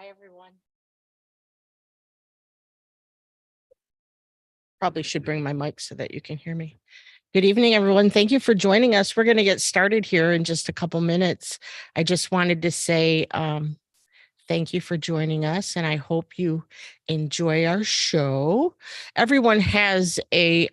Hi, everyone. Probably should bring my mic so that you can hear me. Good evening, everyone. Thank you for joining us. We're going to get started here in just a couple minutes. I just wanted to say thank you for joining us, and I hope you enjoy our show. Everyone has a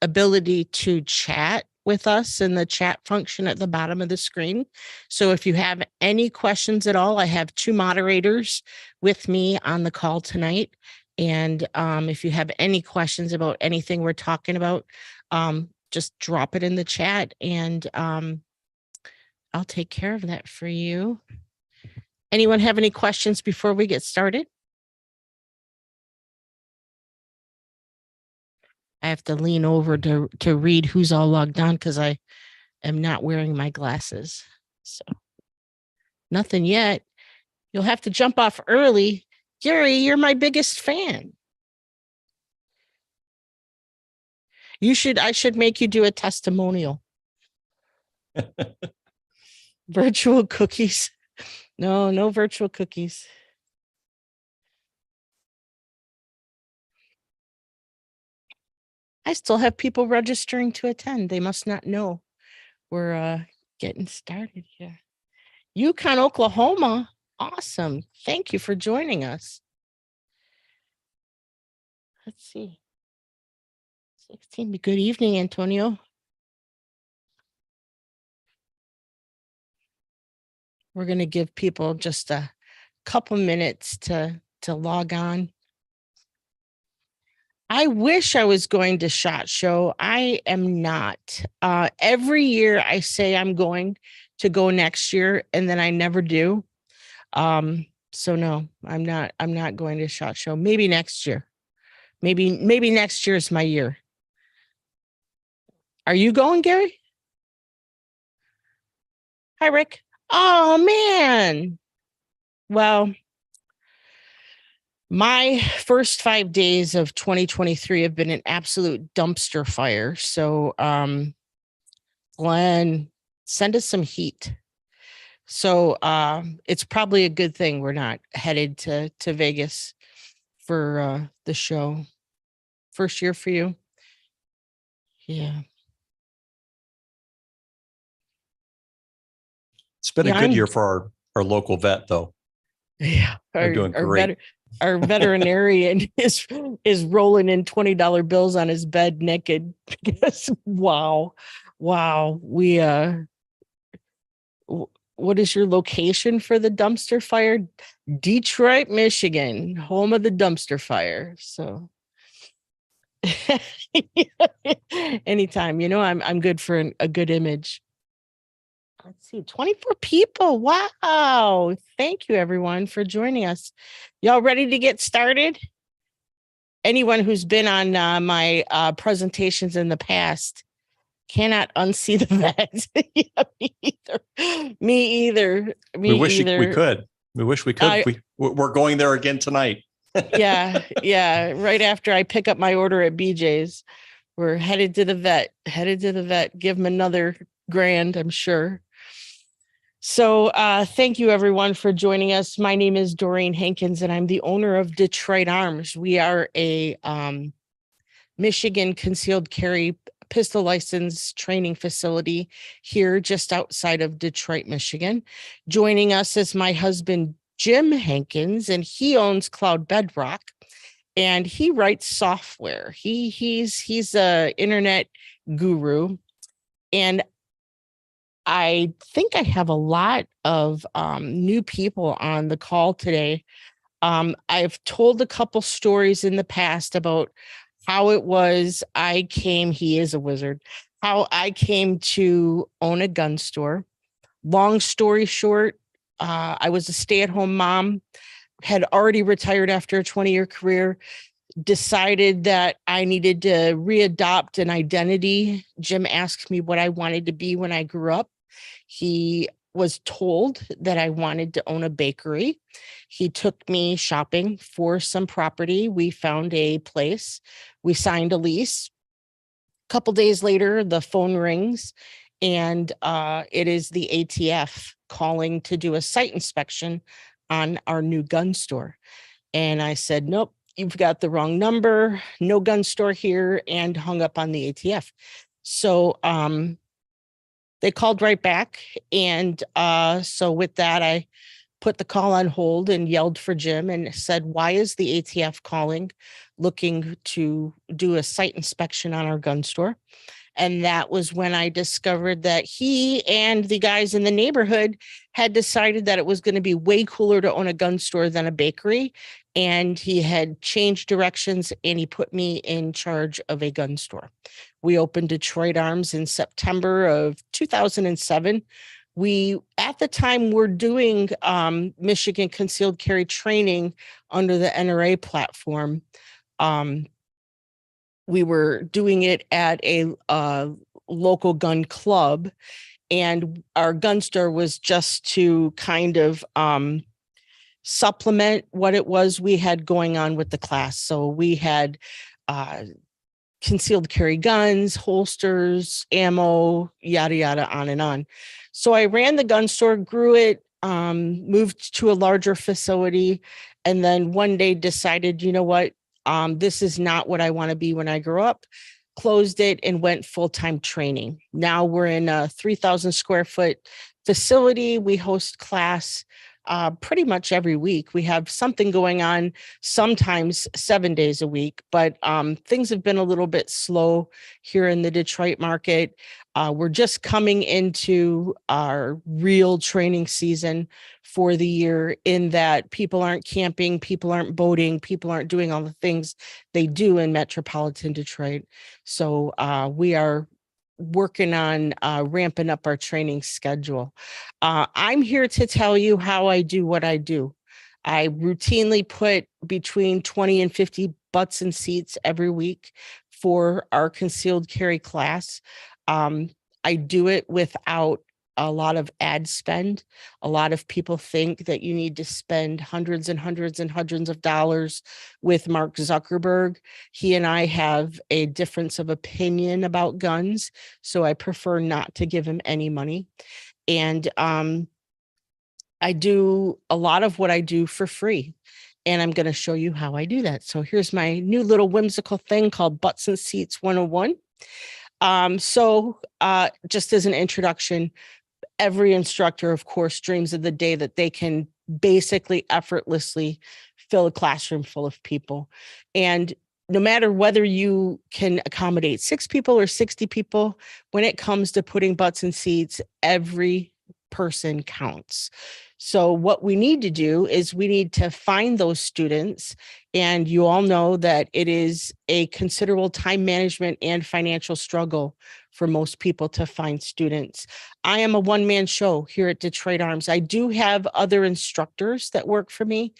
ability to chat with us in the chat function at the bottom of the screen. So if you have any questions at all, I have two moderators with me on the call tonight. And if you have any questions about anything we're talking about, just drop it in the chat and I'll take care of that for you. Anyone have any questions before we get started? I have to lean over to read who's all logged on because I am not wearing my glasses. So nothing yet. You'll have to jump off early. Gary, you're my biggest fan. I should make you do a testimonial. Virtual cookies. No virtual cookies. I still have people registering to attend. They must not know we're getting started here. Yukon, Oklahoma. Awesome. Thank you for joining us. Let's see. 16. Good evening, Antonio. We're going to give people just a couple minutes to log on. I wish I was going to SHOT Show. I am not. Every year I say I'm going to go next year, and then I never do. So no, I'm not going to SHOT Show. Maybe next year. Maybe next year is my year. Are you going, Gary? Hi, Rick. Oh man. Well, my first 5 days of 2023 have been an absolute dumpster fire. So, Glenn, send us some heat. So, it's probably a good thing we're not headed to Vegas for the show. First year for you? Yeah. It's been a good year for our local vet, though. Yeah, They're doing great. Our veterinarian is rolling in $20 bills on his bed naked. Wow. We what is your location for the dumpster fire? Detroit, Michigan, home of the dumpster fire. So anytime, I'm good for a good image. Let's see, 24 people. Wow. Thank you, everyone, for joining us. Y'all ready to get started? Anyone who's been on my presentations in the past cannot unsee the vet. Yeah, me either. We wish we could. We're going there again tonight. Yeah. Right after I pick up my order at BJ's, we're headed to the vet. Give him another grand, I'm sure. So thank you, everyone, for joining us. My name is Doreen Hankins, and I'm the owner of Detroit Arms. We are a Michigan concealed carry pistol license training facility here just outside of Detroit, Michigan. Joining us is my husband, Jim Hankins, and he owns Cloud Bedrock, and he writes software. He's a internet guru, and I think I have a lot of new people on the call today. I've told a couple stories in the past about how it was he is a wizard, how I came to own a gun store. Long story short, I was a stay-at-home mom, had already retired after a 20-year career, decided that I needed to readopt an identity. Jim asked me what I wanted to be when I grew up. He was told that I wanted to own a bakery. He took me shopping for some property. We found a place. We signed a lease. A couple days later, the phone rings, and it is the ATF calling to do a site inspection on our new gun store. And I said, nope, you've got the wrong number, no gun store here, and hung up on the ATF. So they called right back. And so with that, I put the call on hold and yelled for Jim and said, why is the ATF calling, looking to do a site inspection on our gun store? And that was when I discovered that he and the guys in the neighborhood had decided that it was going to be way cooler to own a gun store than a bakery. And he had changed directions and he put me in charge of a gun store. We opened Detroit Arms in September of 2007. We, at the time, were doing Michigan concealed carry training under the NRA platform. We were doing it at a local gun club, and our gun store was just to kind of supplement what it was we had going on with the class. So we had concealed carry guns, holsters, ammo, yada, yada, on and on. So I ran the gun store, grew it, moved to a larger facility, and then one day decided, you know what? This is not what I want to be when I grow up. Closed it and went full-time training. Now we're in a 3,000 square foot facility. We host class pretty much every week. We have something going on, sometimes 7 days a week, but things have been a little bit slow here in the Detroit market. We're just coming into our real training season for the year, in that people aren't camping, people aren't boating, people aren't doing all the things they do in metropolitan Detroit. So we are working on ramping up our training schedule. I'm here to tell you how I do what I do. I routinely put between 20 and 50 butts in seats every week for our concealed carry class. I do it without a lot of ad spend. A lot of people think that you need to spend hundreds and hundreds and hundreds of dollars with Mark Zuckerberg. He and I have a difference of opinion about guns, so I prefer not to give him any money. And I do a lot of what I do for free, and I'm going to show you how I do that. So here's my new little whimsical thing called Butts and Seats 101. Just as an introduction, every instructor, of course, dreams of the day that they can basically effortlessly fill a classroom full of people. And no matter whether you can accommodate 6 people or 60 people, when it comes to putting butts in seats, every person counts. So what we need to do is we need to find those students. And you all know that it is a considerable time management and financial struggle for most people to find students. I am a one-man show here at Detroit Arms. I do have other instructors that work for me,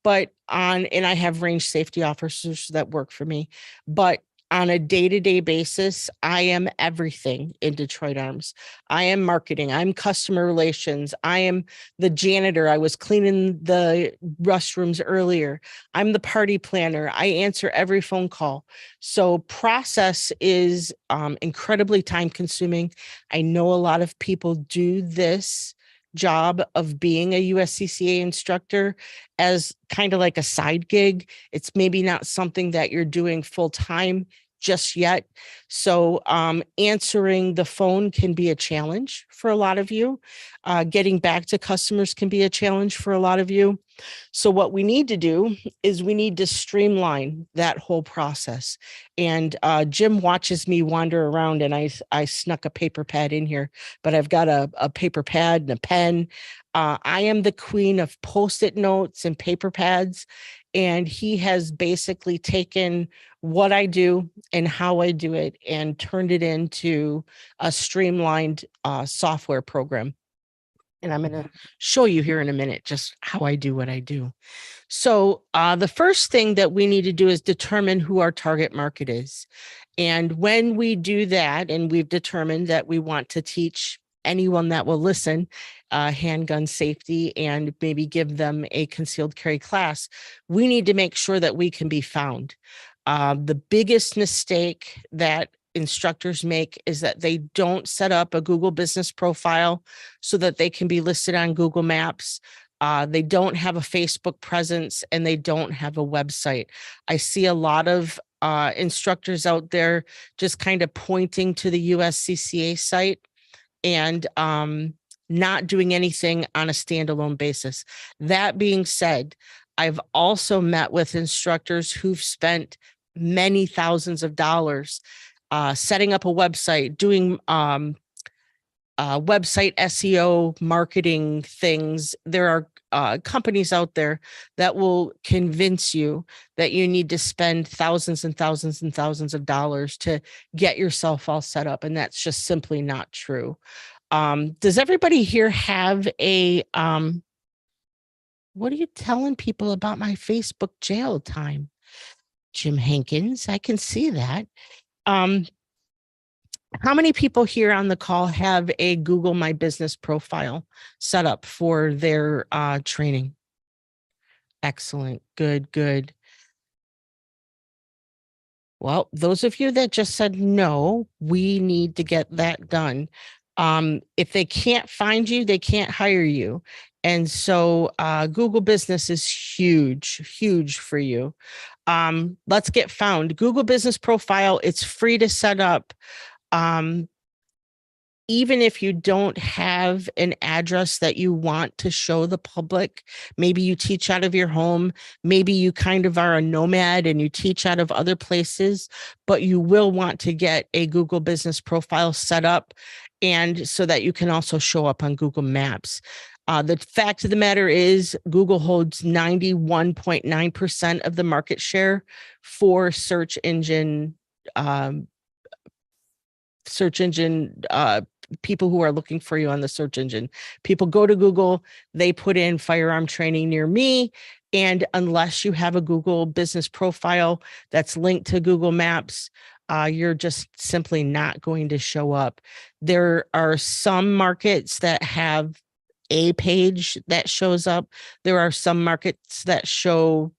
and I have range safety officers that work for me, but on a day-to-day basis, I am everything in Detroit Arms. I am marketing. I'm customer relations. I am the janitor. I was cleaning the restrooms earlier. I'm the party planner. I answer every phone call. So process is incredibly time consuming. I know a lot of people do this job of being a USCCA instructor as kind of like a side gig. It's maybe not something that you're doing full time just yet. So answering the phone can be a challenge for a lot of you. Getting back to customers can be a challenge for a lot of you. So what we need to do is we need to streamline that whole process. And Jim watches me wander around, and I snuck a paper pad in here, but I've got a paper pad and a pen. I am the queen of Post-it notes and paper pads. And he has basically taken what I do and how I do it and turned it into a streamlined software program. And I'm going to show you here in a minute just how I do what I do. So the first thing that we need to do is determine who our target market is. And when we do that, and we've determined that we want to teach anyone that will listen handgun safety and maybe give them a concealed carry class, we need to make sure that we can be found. The biggest mistake that instructors make is that they don't set up a Google business profile so that they can be listed on Google Maps. They don't have a Facebook presence and they don't have a website. I see a lot of instructors out there just kind of pointing to the USCCA site and not doing anything on a standalone basis. That being said, I've also met with instructors who've spent many thousands of dollars setting up a website, doing website SEO marketing things. There are companies out there that will convince you that you need to spend thousands and thousands and thousands of dollars to get yourself all set up. And that's just simply not true. Does everybody here have a, what are you telling people about my Facebook jail time? Jim Hankins, I can see that. How many people here on the call have a Google My Business profile set up for their training? Excellent. Good, good. Well, those of you that just said no, we need to get that done. If they can't find you, they can't hire you. And so Google Business is huge, huge for you. Let's get found. Google Business Profile, it's free to set up. Even if you don't have an address that you want to show the public, maybe you teach out of your home, maybe you kind of are a nomad and you teach out of other places, but you will want to get a Google Business Profile set up, and so that you can also show up on Google Maps. The fact of the matter is Google holds 91.9% of the market share for search engine people who are looking for you on the search engine. People go to Google, they put in firearm training near me. And unless you have a Google Business Profile that's linked to Google Maps, you're just simply not going to show up. There are some markets that have a page that shows up. There are some markets that show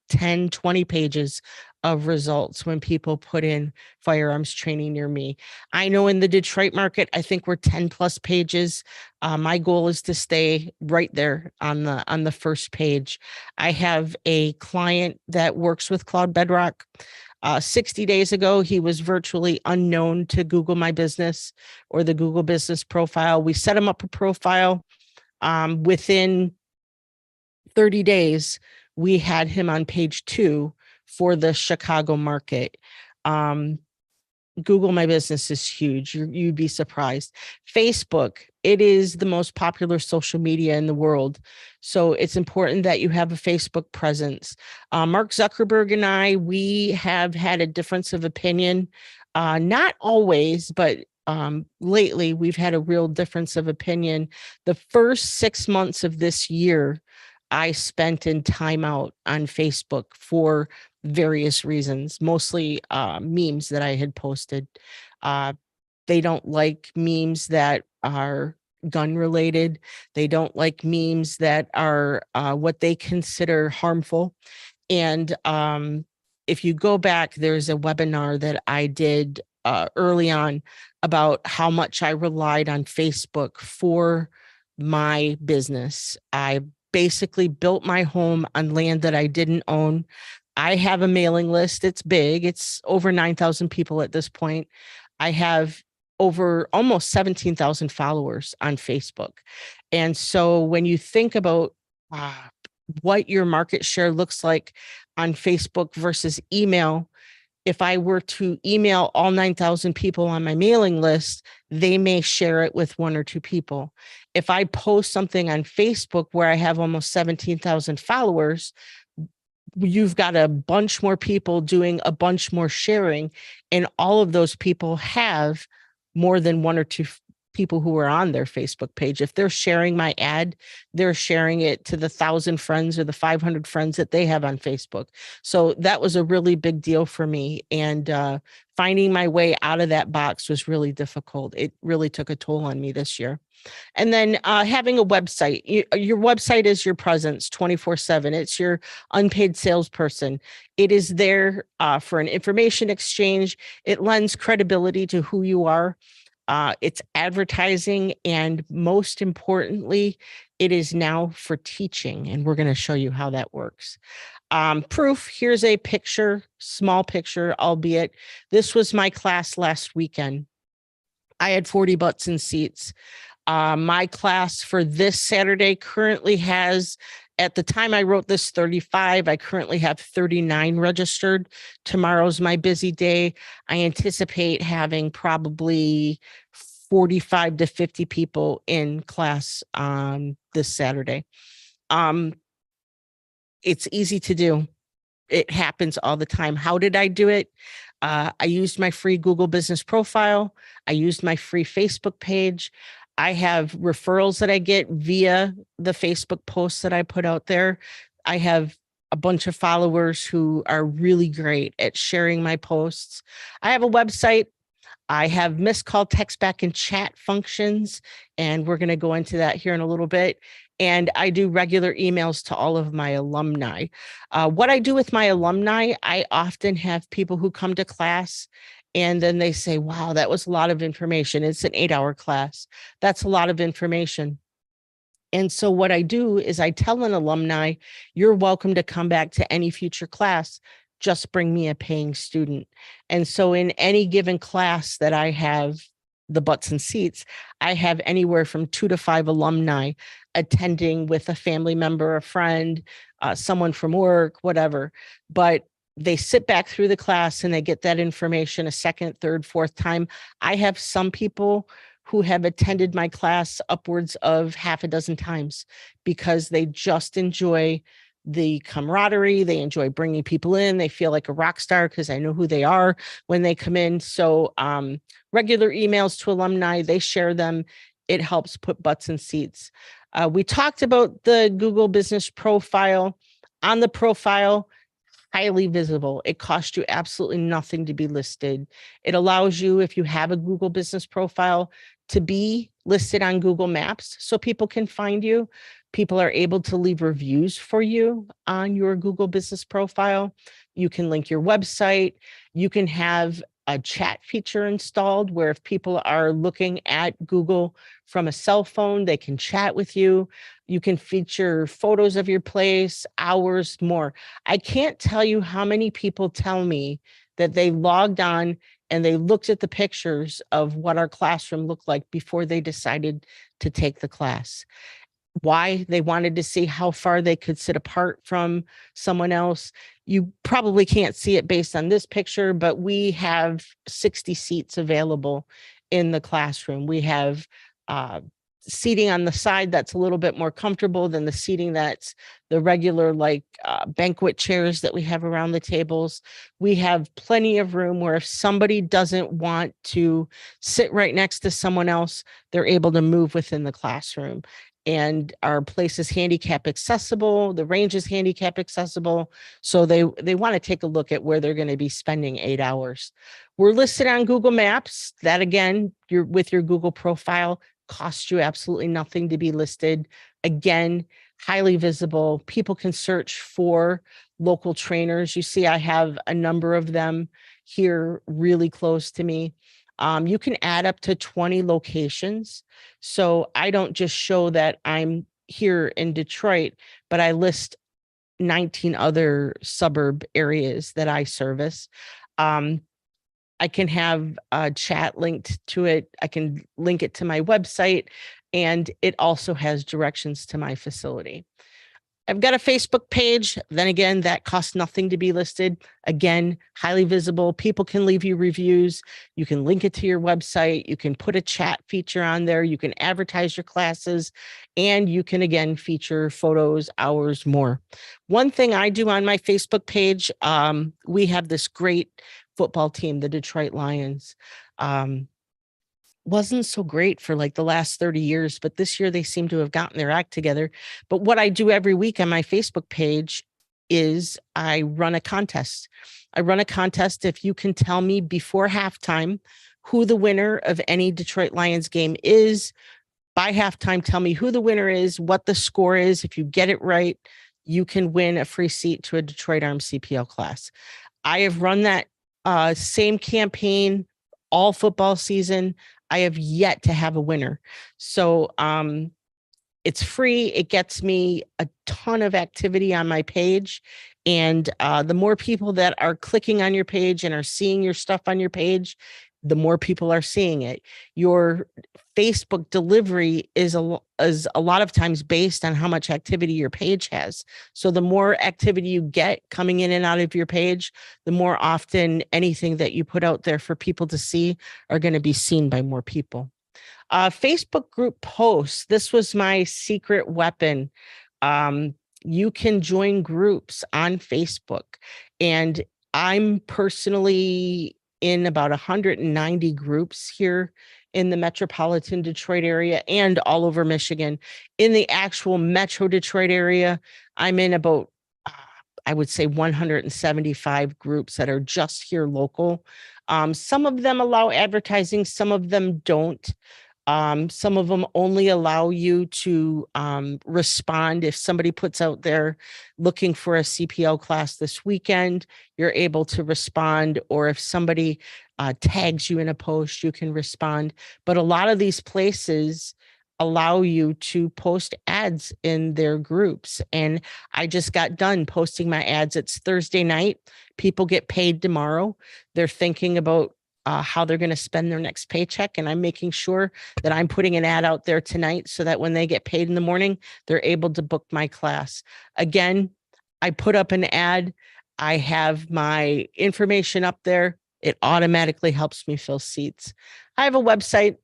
10, 20 pages of results when people put in firearms training near me. I know in the Detroit market, I think we're 10 plus pages. My goal is to stay right there on the first page. I have a client that works with Cloud Bedrock. 60 days ago, he was virtually unknown to Google My Business or the Google Business Profile. We set him up a profile. Within 30 days, we had him on page 2 for the Chicago market. Google My Business is huge. You'd be surprised. Facebook, it is the most popular social media in the world. So it's important that you have a Facebook presence. Mark Zuckerberg and I, we have had a difference of opinion. Not always, but lately we've had a real difference of opinion. The first 6 months of this year, I spent in timeout on Facebook for various reasons, mostly memes that I had posted. They don't like memes that are gun related. They don't like memes that are what they consider harmful. And if you go back, there's a webinar that I did early on about how much I relied on Facebook for my business. I basically built my home on land that I didn't own. I have a mailing list. It's big. It's over 9,000 people at this point. I have over almost 17,000 followers on Facebook. And so when you think about what your market share looks like on Facebook versus email, if I were to email all 9,000 people on my mailing list, they may share it with 1 or 2 people. If I post something on Facebook where I have almost 17,000 followers, you've got a bunch more people doing a bunch more sharing, and all of those people have more than 1 or 2 people who are on their Facebook page. If they're sharing my ad, they're sharing it to the 1,000 friends or the 500 friends that they have on Facebook. So that was a really big deal for me. And finding my way out of that box was really difficult. It really took a toll on me this year. And then having a website, your website is your presence 24/7. It's your unpaid salesperson. It is there for an information exchange. It lends credibility to who you are. It's advertising, and most importantly, it is now for teaching. And we're going to show you how that works. Proof, here's a picture, small picture, albeit this was my class last weekend. I had 40 butts in seats. My class for this Saturday currently has, at the time I wrote this, 35. I currently have 39 registered. Tomorrow's my busy day. I anticipate having probably 45 to 50 people in class on this Saturday. It's easy to do. It happens all the time. How did I do it? I used my free Google Business Profile. I used my free Facebook page. I have referrals that I get via the Facebook posts that I put out there. I have a bunch of followers who are really great at sharing my posts. I have a website. I have missed call, text back, and chat functions, and we're going to go into that here in a little bit. And I do regular emails to all of my alumni. What I do with my alumni, I often have people who come to class and then they say, wow, that was a lot of information. It's an 8-hour class. That's a lot of information. And so what I do is I tell an alumni, you're welcome to come back to any future class. Just bring me a paying student. And so in any given class that I have the butts and seats, I have anywhere from 2 to 5 alumni attending with a family member, a friend, someone from work, whatever. But they sit back through the class and they get that information a second, third, fourth time. I have some people who have attended my class upwards of half a dozen times because they just enjoy the camaraderie. They enjoy bringing people in. They feel like a rock star because I know who they are when they come in. So regular emails to alumni, they share them. It helps put butts in seats. We talked about the Google Business Profile. On the profile, highly visible. It costs you absolutely nothing to be listed. It allows you, if you have a Google Business Profile, to be listed on Google Maps so people can find you. People are able to leave reviews for you on your Google Business Profile. You can link your website. You can have a chat feature installed where if people are looking at Google from a cell phone, they can chat with you. You can feature photos of your place, hours, more. I can't tell you how many people tell me that they logged on and they looked at the pictures of what our classroom looked like before they decided to take the class. Why? They wanted to see how far they could sit apart from someone else. You probably can't see it based on this picture, but we have 60 seats available in the classroom. We have seating on the side that's a little bit more comfortable than the seating that's the regular banquet chairs that we have around the tables. We have plenty of room where if somebody doesn't want to sit right next to someone else, they're able to move within the classroom. And our place is handicap accessible. The range is handicap accessible. So they want to take a look at where they're going to be spending 8 hours. We're listed on Google Maps. That again, you're with your Google profile, costs you absolutely nothing to be listed. Again, highly visible. People can search for local trainers. You see, I have a number of them here really close to me. You can add up to 20 locations. So I don't just show that I'm here in Detroit, but I list 19 other suburb areas that I service. I can have a chat linked to it. I can link it to my website, and it also has directions to my facility. I've got a Facebook page. Then again, that costs nothing to be listed. Again, highly visible. People can leave you reviews. You can link it to your website. You can put a chat feature on there. You can advertise your classes, and you can, again, feature photos, hours, more. One thing I do on my Facebook page, we have this great football team, the Detroit Lions. Wasn't so great for the last 30 years, but this year they seem to have gotten their act together. But what I do every week on my Facebook page is I run a contest. I run a contest if you can tell me before halftime who the winner of any Detroit Lions game is. By halftime, tell me who the winner is, what the score is. If you get it right, you can win a free seat to a Detroit Arms CPL class. I have run that same campaign all football season. I have yet to have a winner. So it's free. It gets me a ton of activity on my page. And the more people that are clicking on your page and are seeing your stuff on your page, the more people are seeing it. Your Facebook delivery is a lot of times based on how much activity your page has. So the more activity you get coming in and out of your page, the more often anything that you put out there for people to see are going to be seen by more people. Facebook group posts. This was my secret weapon. You can join groups on Facebook, and I'm personally in about 190 groups here in the metropolitan Detroit area and all over Michigan. In the actual Metro Detroit area, I'm in about, I would say 175 groups that are just here local. Some of them allow advertising, some of them don't. Some of them only allow you to respond if somebody puts out there looking for a CPL class this weekend, you're able to respond. Or if somebody tags you in a post, you can respond. But a lot of these places allow you to post ads in their groups. And I just got done posting my ads. It's Thursday night. People get paid tomorrow. They're thinking about how they're going to spend their next paycheck. And I'm making sure that I'm putting an ad out there tonight so that when they get paid in the morning, they're able to book my class. Again, I put up an ad. I have my information up there. It automatically helps me fill seats. I have a website.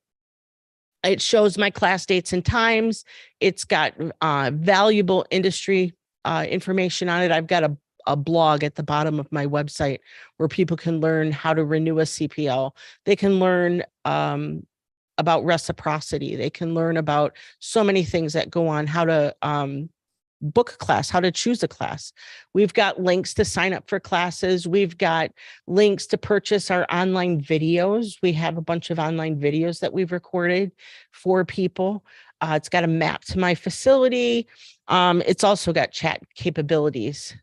It shows my class dates and times. It's got valuable industry information on it. I've got a blog at the bottom of my website where people can learn how to renew a CPL. They can learn about reciprocity. They can learn about so many things that go on, how to book a class, how to choose a class. We've got links to sign up for classes. We've got links to purchase our online videos. We have a bunch of online videos that we've recorded for people. It's got a map to my facility. It's also got chat capabilities.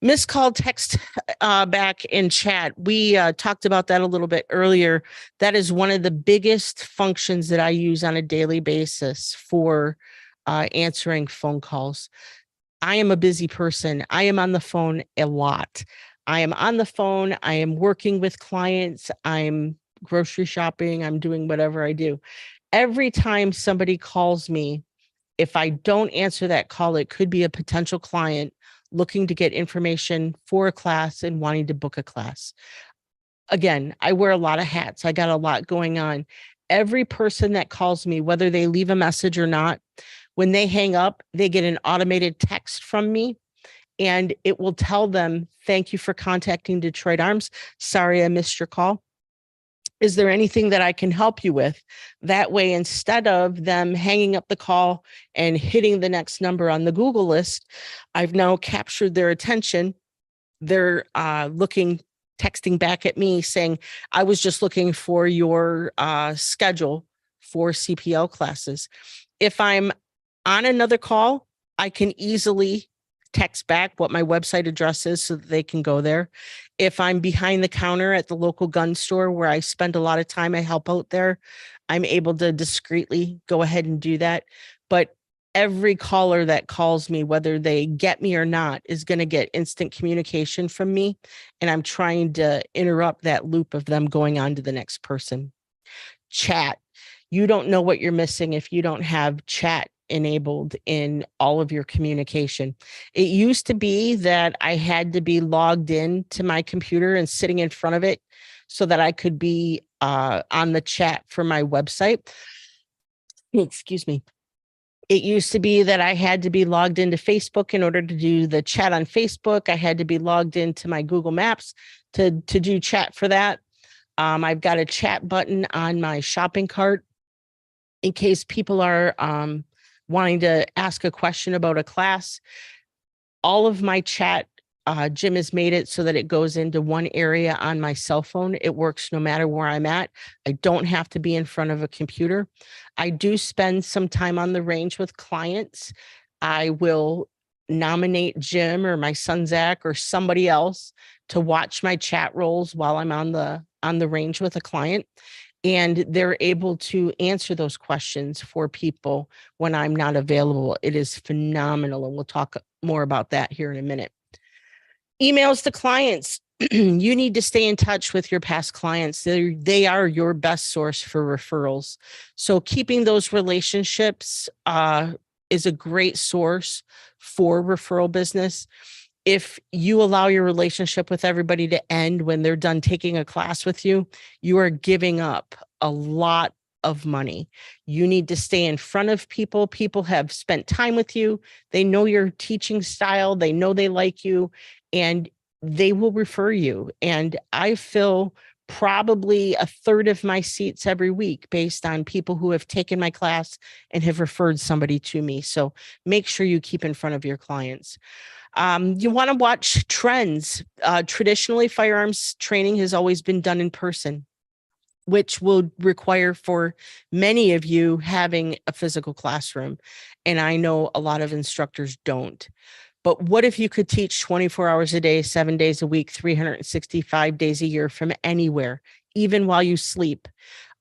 Missed call text back in chat. We talked about that a little bit earlier. That is one of the biggest functions that I use on a daily basis for answering phone calls. I am a busy person. I am on the phone a lot. I am on the phone. I am working with clients. I'm grocery shopping. I'm doing whatever I do. Every time somebody calls me, if I don't answer that call, it could be a potential client looking to get information for a class and wanting to book a class. Again, I wear a lot of hats. I got a lot going on. Every person that calls me, whether they leave a message or not, when they hang up, they get an automated text from me, and it will tell them, thank you for contacting Detroit Arms. Sorry, I missed your call. Is there anything that I can help you with? That way, instead of them hanging up the call and hitting the next number on the Google list, I've now captured their attention. They're texting back at me saying, I was just looking for your schedule for CPL classes. If I'm on another call, I can easily text back what my website address is so that they can go there. If I'm behind the counter at the local gun store where I spend a lot of time, I help out there, I'm able to discreetly go ahead and do that. But every caller that calls me, whether they get me or not, is going to get instant communication from me. And I'm trying to interrupt that loop of them going on to the next person. Chat. You don't know what you're missing if you don't have chat enabled in all of your communication. It used to be that I had to be logged in to my computer and sitting in front of it so that I could be on the chat for my website. Excuse me. It used to be that I had to be logged into Facebook in order to do the chat on Facebook. I had to be logged into my Google Maps to do chat for that. I've got a chat button on my shopping cart in case people are wanting to ask a question about a class. All of my chat, Jim has made it so that it goes into one area on my cell phone. It works no matter where I'm at. I don't have to be in front of a computer. I do spend some time on the range with clients. I will nominate Jim or my son Zach or somebody else to watch my chat rolls while I'm on the range with a client. and they're able to answer those questions for people when I'm not available. It is phenomenal. And we'll talk more about that here in a minute. Emails to clients. You need to stay in touch with your past clients. They are your best source for referrals. So keeping those relationships is a great source for referral business. If you allow your relationship with everybody to end when they're done taking a class with you, you are giving up a lot of money. You need to stay in front of people. People have spent time with you. They know your teaching style. They know they like you, and they will refer you. And I fill probably a third of my seats every week based on people who have taken my class and have referred somebody to me. So make sure you keep in front of your clients. You want to watch trends. Traditionally, firearms training has always been done in person, which will require for many of you having a physical classroom. And I know a lot of instructors don't. But what if you could teach 24 hours a day, 7 days a week, 365 days a year from anywhere, even while you sleep?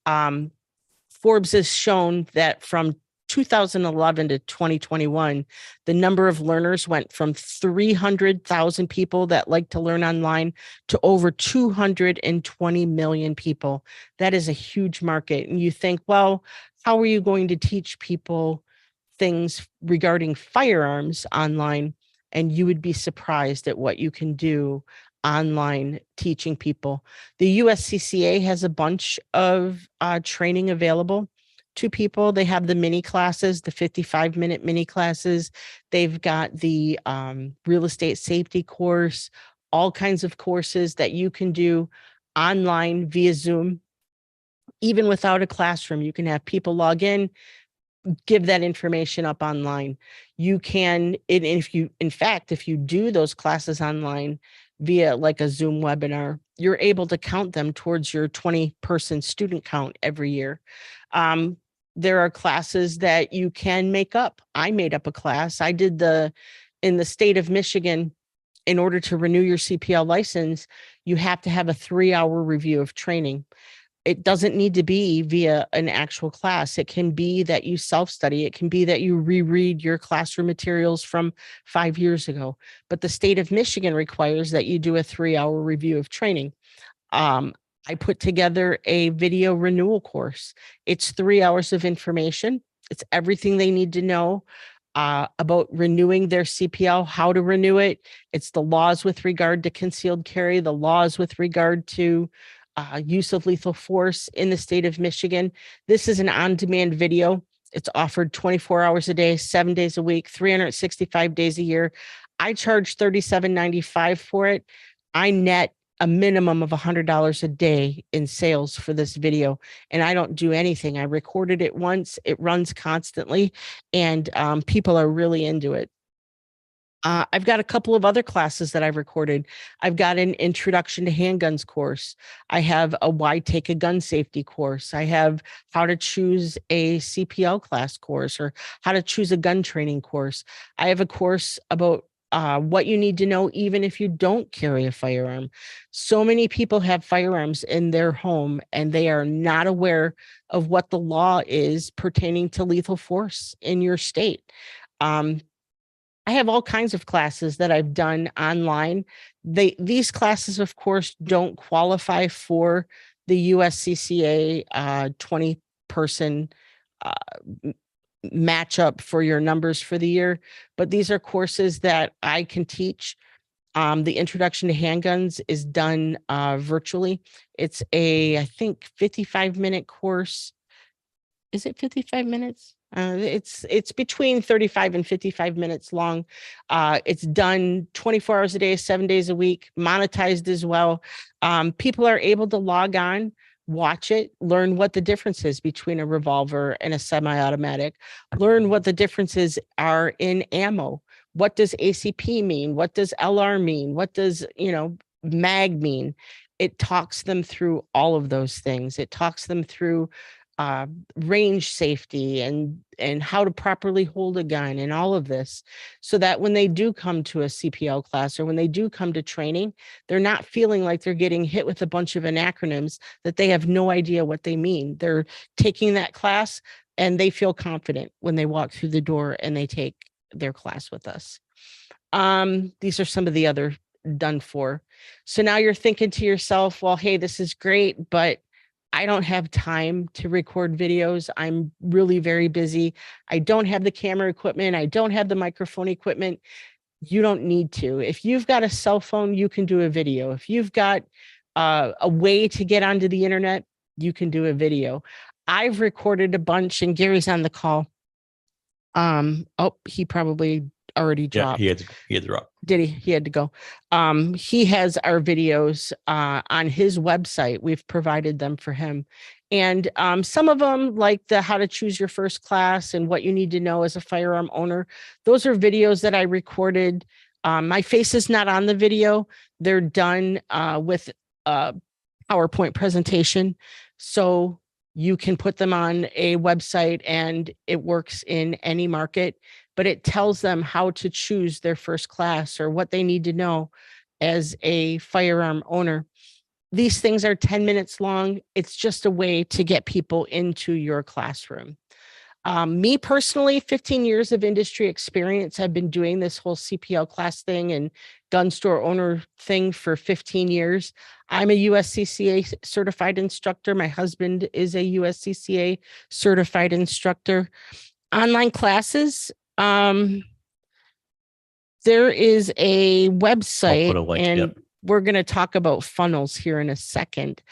Forbes has shown that from 2011 to 2021, the number of learners went from 300,000 people that like to learn online to over 220 million people. That is a huge market. And you think, well, how are you going to teach people things regarding firearms online? And you would be surprised at what you can do online teaching people. The USCCA has a bunch of training available to people. They have the mini classes, the 55-minute mini classes. They've got the real estate safety course, all kinds of courses that you can do online via Zoom. Even without a classroom, you can have people log in, give that information up online. You can, if you do those classes online via like a Zoom webinar, you're able to count them towards your 20-person student count every year. There are classes that you can make up. I made up a class. I did in the state of Michigan, in order to renew your CPL license, you have to have a 3-hour review of training. It doesn't need to be via an actual class. It can be that you self-study. It can be that you reread your classroom materials from 5 years ago. But the state of Michigan requires that you do a 3-hour review of training. I put together a video renewal course. It's 3 hours of information. It's everything they need to know about renewing their CPL, how to renew it. It's the laws with regard to concealed carry, the laws with regard to use of lethal force in the state of Michigan. This is an on-demand video. It's offered 24 hours a day, 7 days a week, 365 days a year. I charge $37.95 for it. I net a minimum of $100 a day in sales for this video, and I don't do anything. I recorded it once. It runs constantly, and people are really into it. I've got a couple of other classes that I've recorded. I've got an introduction to handguns course. I have a why take a gun safety course. I have how to choose a CPL class course, or how to choose a gun training course. I have a course about what you need to know even if you don't carry a firearm. So many people have firearms in their home and they are not aware of what the law is pertaining to lethal force in your state. I have all kinds of classes that I've done online. These classes, of course, don't qualify for the USCCA 20-person matchup for your numbers for the year, but these are courses that I can teach. The introduction to handguns is done virtually. It's I think 55-minute course. Is it 55 minutes? It's between 35 and 55 minutes long. It's done 24 hours a day, 7 days a week, monetized as well. People are able to log on, watch it, learn what the difference is between a revolver and a semi-automatic, learn what the differences are in ammo. What does ACP mean? What does LR mean? What does, mag mean? It talks them through all of those things. It talks them through range safety and how to properly hold a gun and all of this, so that when they do come to a CPL class or when they do come to training, they're not feeling like they're getting hit with a bunch of acronyms that they have no idea what they mean. They're taking that class and they feel confident when they walk through the door and they take their class with us. These are some of the other done for. So now you're thinking to yourself, well, hey, this is great, but I don't have time to record videos. I'm really very busy. I don't have the camera equipment. I don't have the microphone equipment. You don't need to. If you've got a cell phone, you can do a video. If you've got a way to get onto the internet, you can do a video. I've recorded a bunch, and Gary's on the call. Oh, he probably already dropped. Yeah, he had to drop. Did he? He had to go. He has our videos on his website. We've provided them for him. And some of them, like the how to choose your first class and what you need to know as a firearm owner, those are videos that I recorded. My face is not on the video. They're done with a PowerPoint presentation. So you can put them on a website and it works in any market, but it tells them how to choose their first class or what they need to know as a firearm owner. These things are 10 minutes long. It's just a way to get people into your classroom. Me personally, 15 years of industry experience. I've been doing this whole CPL class thing and gun store owner thing for 15 years. I'm a USCCA certified instructor. My husband is a USCCA certified instructor. Online classes. There is a website, I'll put a link, and yep. We're going to talk about funnels here in a second,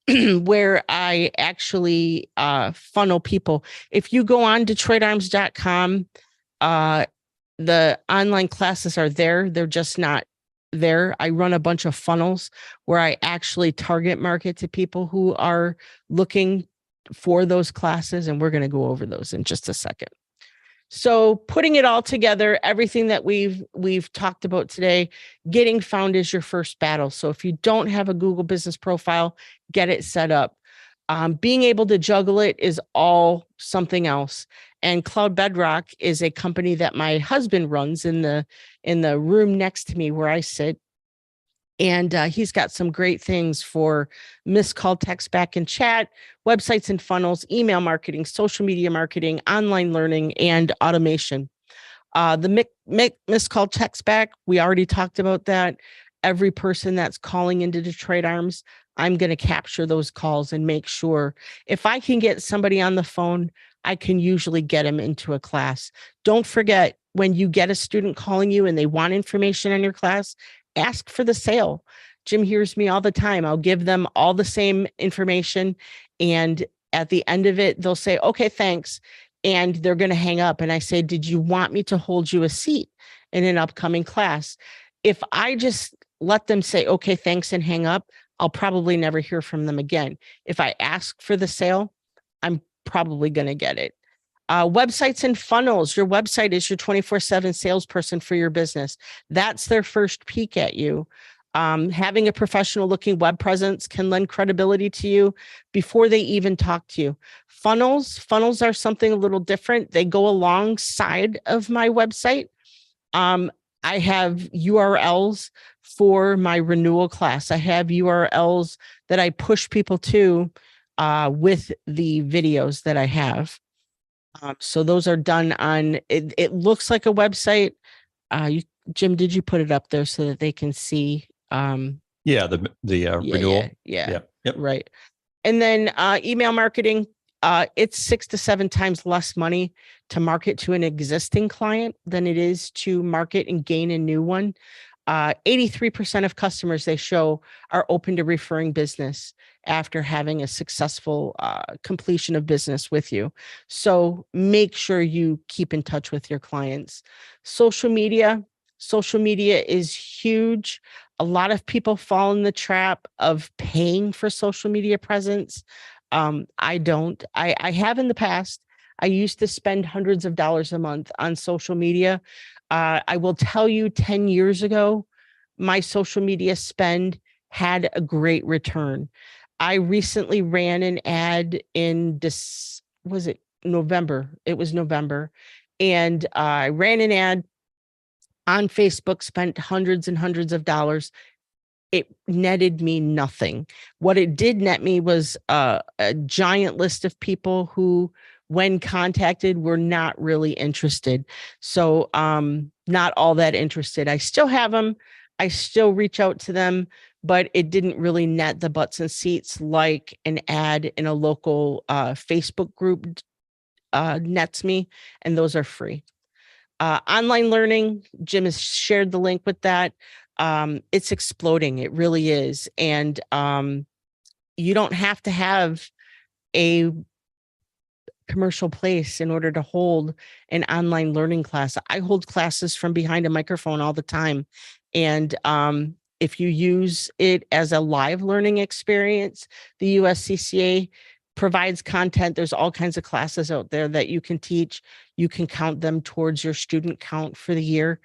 where I actually funnel people. If you go on DetroitArms.com, the online classes are there. They're just not there. I run a bunch of funnels where I actually target market to people who are looking for those classes, and we're going to go over those in just a second. So putting it all together, everything that we've talked about today, getting found is your first battle. So if you don't have a Google business profile, get it set up. Being able to juggle it is all something else. And Cloud Bedrock is a company that my husband runs in the room next to me where I sit. And he's got some great things for missed call, text back and chat, websites and funnels, email marketing, social media marketing, online learning, and automation. The missed call, text back, we already talked about that. Every person that's calling into Detroit Arms, I'm going to capture those calls and make sure if I can get somebody on the phone, I can usually get them into a class. Don't forget, when you get a student calling you and they want information on your class, ask for the sale. Jim hears me all the time. I'll give them all the same information. And at the end of it, they'll say, okay, thanks. And they're going to hang up. And I say, did you want me to hold you a seat in an upcoming class? If I just let them say, okay, thanks, and hang up, I'll probably never hear from them again. If I ask for the sale, I'm probably going to get it. Websites and funnels. Your website is your 24/7 salesperson for your business. That's their first peek at you. Having a professional looking web presence can lend credibility to you before they even talk to you. Funnels are something a little different. They go alongside of my website. I have URLs for my renewal class. I have URLs that I push people to with the videos that I have. So those are done on, it looks like a website. Jim, did you put it up there so that they can see? Yeah, the renewal. Yeah. Yep. Right. And then email marketing, it's 6 to 7 times less money to market to an existing client than it is to market and gain a new one. 83% of customers they show are open to referring business after having a successful completion of business with you. So make sure you keep in touch with your clients. Social media is huge. A lot of people fall in the trap of paying for social media presence. I don't. I have in the past. I used to spend hundreds of dollars a month on social media. I will tell you, 10 years ago, my social media spend had a great return. I recently ran an ad in this, was it November? It was November. And I ran an ad on Facebook, spent hundreds and hundreds of dollars. It netted me nothing. What it did net me was a giant list of people who, when contacted, were not really interested. So not all that interested. I still have them. I still reach out to them, but it didn't really net the butts and seats like an ad in a local Facebook group nets me, and those are free. Online learning, Jim has shared the link with that. It's exploding. It really is. And you don't have to have a commercial place in order to hold an online learning class. I hold classes from behind a microphone all the time. And if you use it as a live learning experience, the USCCA provides content. There's all kinds of classes out there that you can teach. You can count them towards your student count for the year.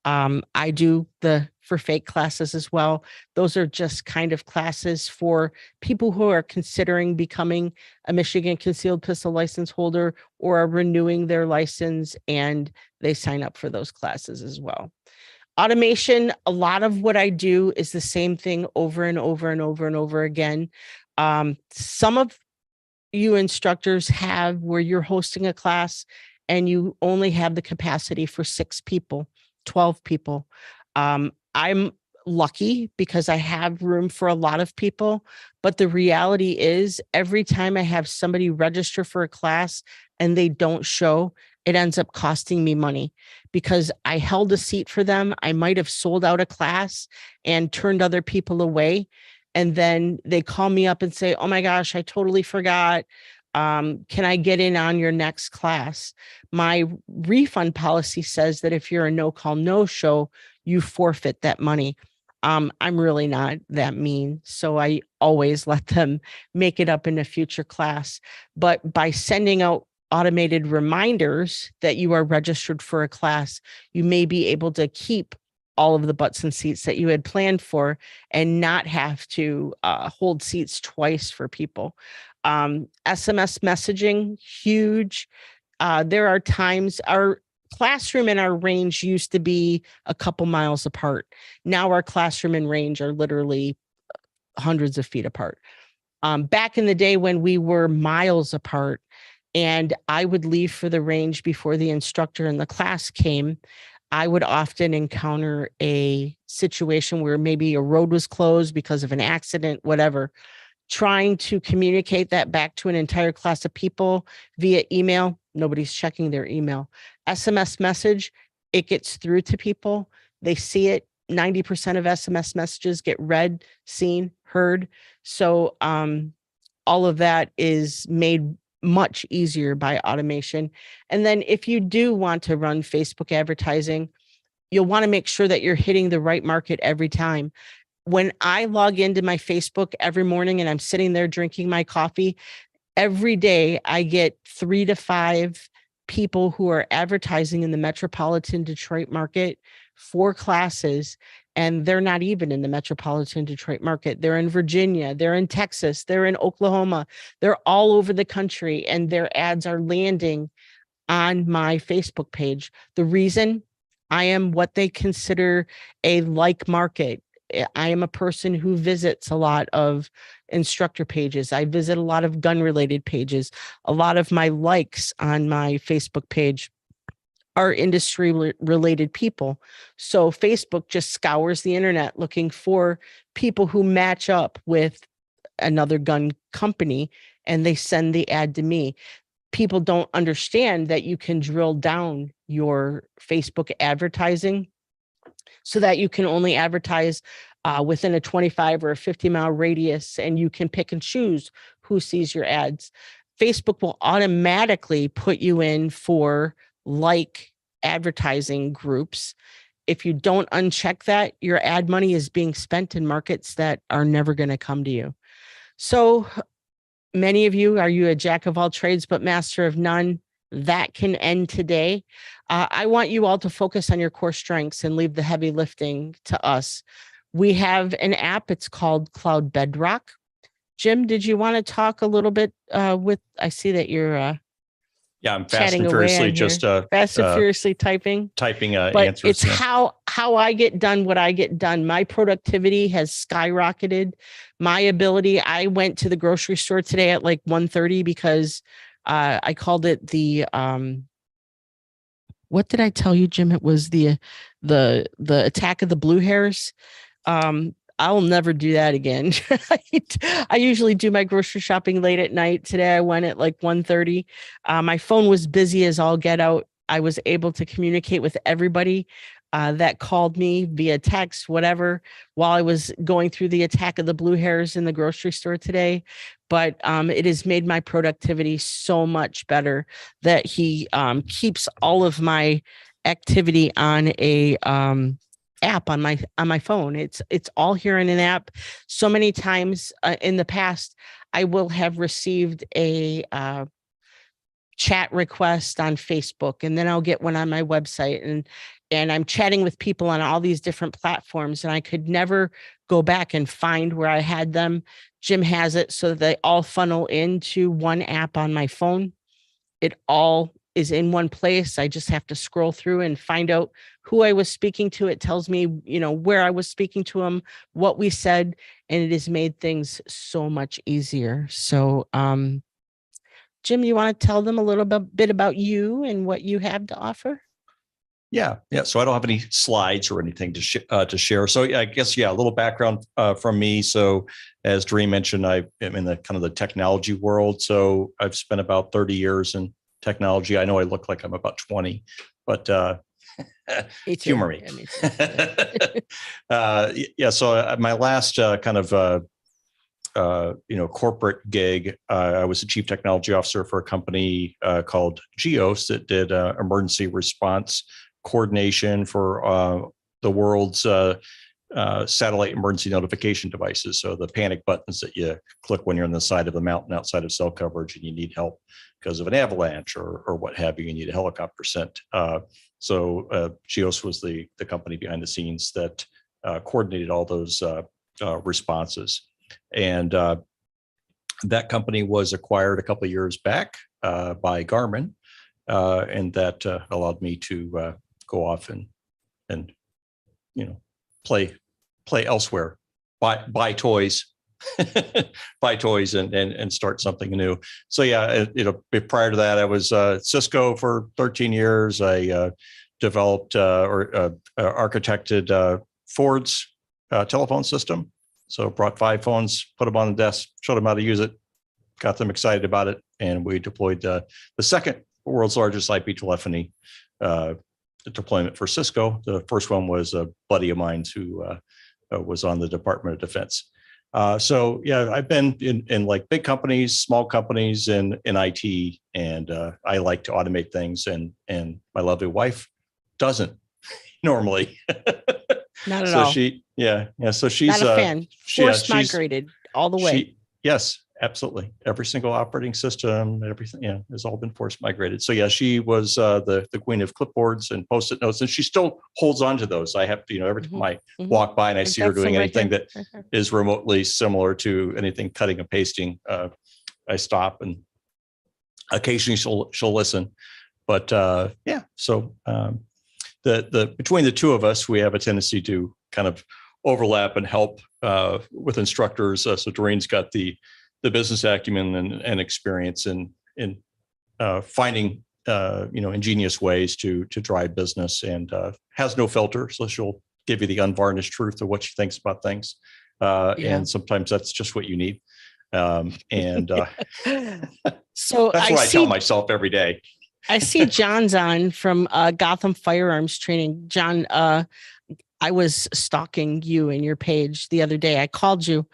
I do the for fake classes as well. Those are just kind of classes for people who are considering becoming a Michigan concealed pistol license holder or are renewing their license, and they sign up for those classes as well. Automation, a lot of what I do is the same thing over and over and over and over again. Some of you instructors have where you're hosting a class and you only have the capacity for 6 people, 12 people. I'm lucky because I have room for a lot of people, but the reality is every time I have somebody register for a class and they don't show, it ends up costing me money because I held a seat for them. I might have sold out a class and turned other people away. And then they call me up and say, oh my gosh, I totally forgot. Can I get in on your next class? My refund policy says that if you're a no call, no show, you forfeit that money. I'm really not that mean. So I always let them make it up in a future class. But by sending out automated reminders that you are registered for a class, you may be able to keep all of the butts and seats that you had planned for and not have to hold seats twice for people. SMS messaging, huge. There are times our classroom and our range used to be a couple miles apart. Now our classroom and range are literally hundreds of feet apart. Back in the day when we were miles apart and I would leave for the range before the instructor in the class came, I would often encounter a situation where maybe a road was closed because of an accident, whatever. Trying to communicate that back to an entire class of people via email, nobody's checking their email. SMS message, it gets through to people. They see it. 90% of SMS messages get read, seen, heard. So all of that is made much easier by automation. And then if you do want to run Facebook advertising, you'll want to make sure that you're hitting the right market every time. When I log into my Facebook every morning and I'm sitting there drinking my coffee, every day I get 3 to 5 people who are advertising in the metropolitan Detroit market for classes, and they're not even in the metropolitan Detroit market. They're in Virginia, they're in Texas, they're in Oklahoma, they're all over the country, and their ads are landing on my Facebook page. The reason, I am what they consider a like market. I am a person who visits a lot of instructor pages. I visit a lot of gun related pages. A lot of my likes on my Facebook page are industry related people. So Facebook just scours the internet looking for people who match up with another gun company, and they send the ad to me. People don't understand that you can drill down your Facebook advertising so that you can only advertise within a 25 or a 50-mile radius, and you can pick and choose who sees your ads. Facebook will automatically put you in for like advertising groups. If you don't uncheck that, your ad money is being spent in markets that are never going to come to you. So many of you, are you a jack of all trades but master of none? That can end today. I want you all to focus on your core strengths and leave the heavy lifting to us. We have an app. It's called Cloud Bedrock. Jim, did you want to talk a little bit I see that you're Yeah, I'm fast chatting and away furiously on just here. Fast and furiously typing. typing But answers. it's how I get done what I get done. My productivity has skyrocketed. My ability, I went to the grocery store today at like 1:30 because I called it the what did I tell you, Jim? It was the attack of the blue hairs. I will never do that again. I usually do my grocery shopping late at night. Today I went at like 1:30. My phone was busy as all get out. I was able to communicate with everybody that called me via text, whatever, while I was going through the attack of the blue hairs in the grocery store today. But it has made my productivity so much better that he keeps all of my activity on a app on my phone. It's all here in an app. So many times in the past, I will have received a chat request on Facebook, and then I'll get one on my website, and I'm chatting with people on all these different platforms, and I could never go back and find where I had them. Jim has it so that they all funnel into one app on my phone. It all is in one place. I just have to scroll through and find out who I was speaking to. It tells me, where I was speaking to them, what we said, and it has made things so much easier. So, Jim, you want to tell them a little bit about you and what you have to offer? Yeah. So I don't have any slides or anything to share. So I guess, a little background from me. So as Doreen mentioned, I am in the kind of the technology world. So I've spent about 30 years in technology. I know I look like I'm about 20, but humor me. So my last kind of corporate gig, I was a chief technology officer for a company called Geos that did emergency response coordination for the world's satellite emergency notification devices. So the panic buttons that you click when you're on the side of a mountain outside of cell coverage and you need help because of an avalanche or what have you, you need a helicopter sent. So Geos was the company behind the scenes that coordinated all those responses. And that company was acquired a couple of years back by Garmin, and that allowed me to go off and play elsewhere, buy toys, buy toys, and start something new. So prior to that, I was Cisco for 13 years. I developed or architected Ford's telephone system. So brought 5 phones, put them on the desk, showed them how to use it, got them excited about it, and we deployed the second world's largest IP telephony deployment for Cisco. The first one was a buddy of mine who was on the Department of Defense. I've been in like big companies, small companies in IT, and I like to automate things, and my lovely wife doesn't normally. Not at all. So she's not a fan. Forced migrated all the way. Yes, absolutely. Every single operating system, everything, has all been forced migrated. So she was the queen of clipboards and Post-it notes, and she still holds on to those. I have to, every time I walk by and I see her doing anything that is remotely similar to anything cutting and pasting, I stop, and occasionally she'll listen. But so. The between the two of us, we have a tendency to kind of overlap and help with instructors. So Doreen's got the business acumen and experience in finding ingenious ways to drive business, and has no filter. So she'll give you the unvarnished truth of what she thinks about things, and sometimes that's just what you need. So that's what I tell myself every day. I see John's on from Gotham Firearms Training. John, I was stalking you and your page the other day. I called you.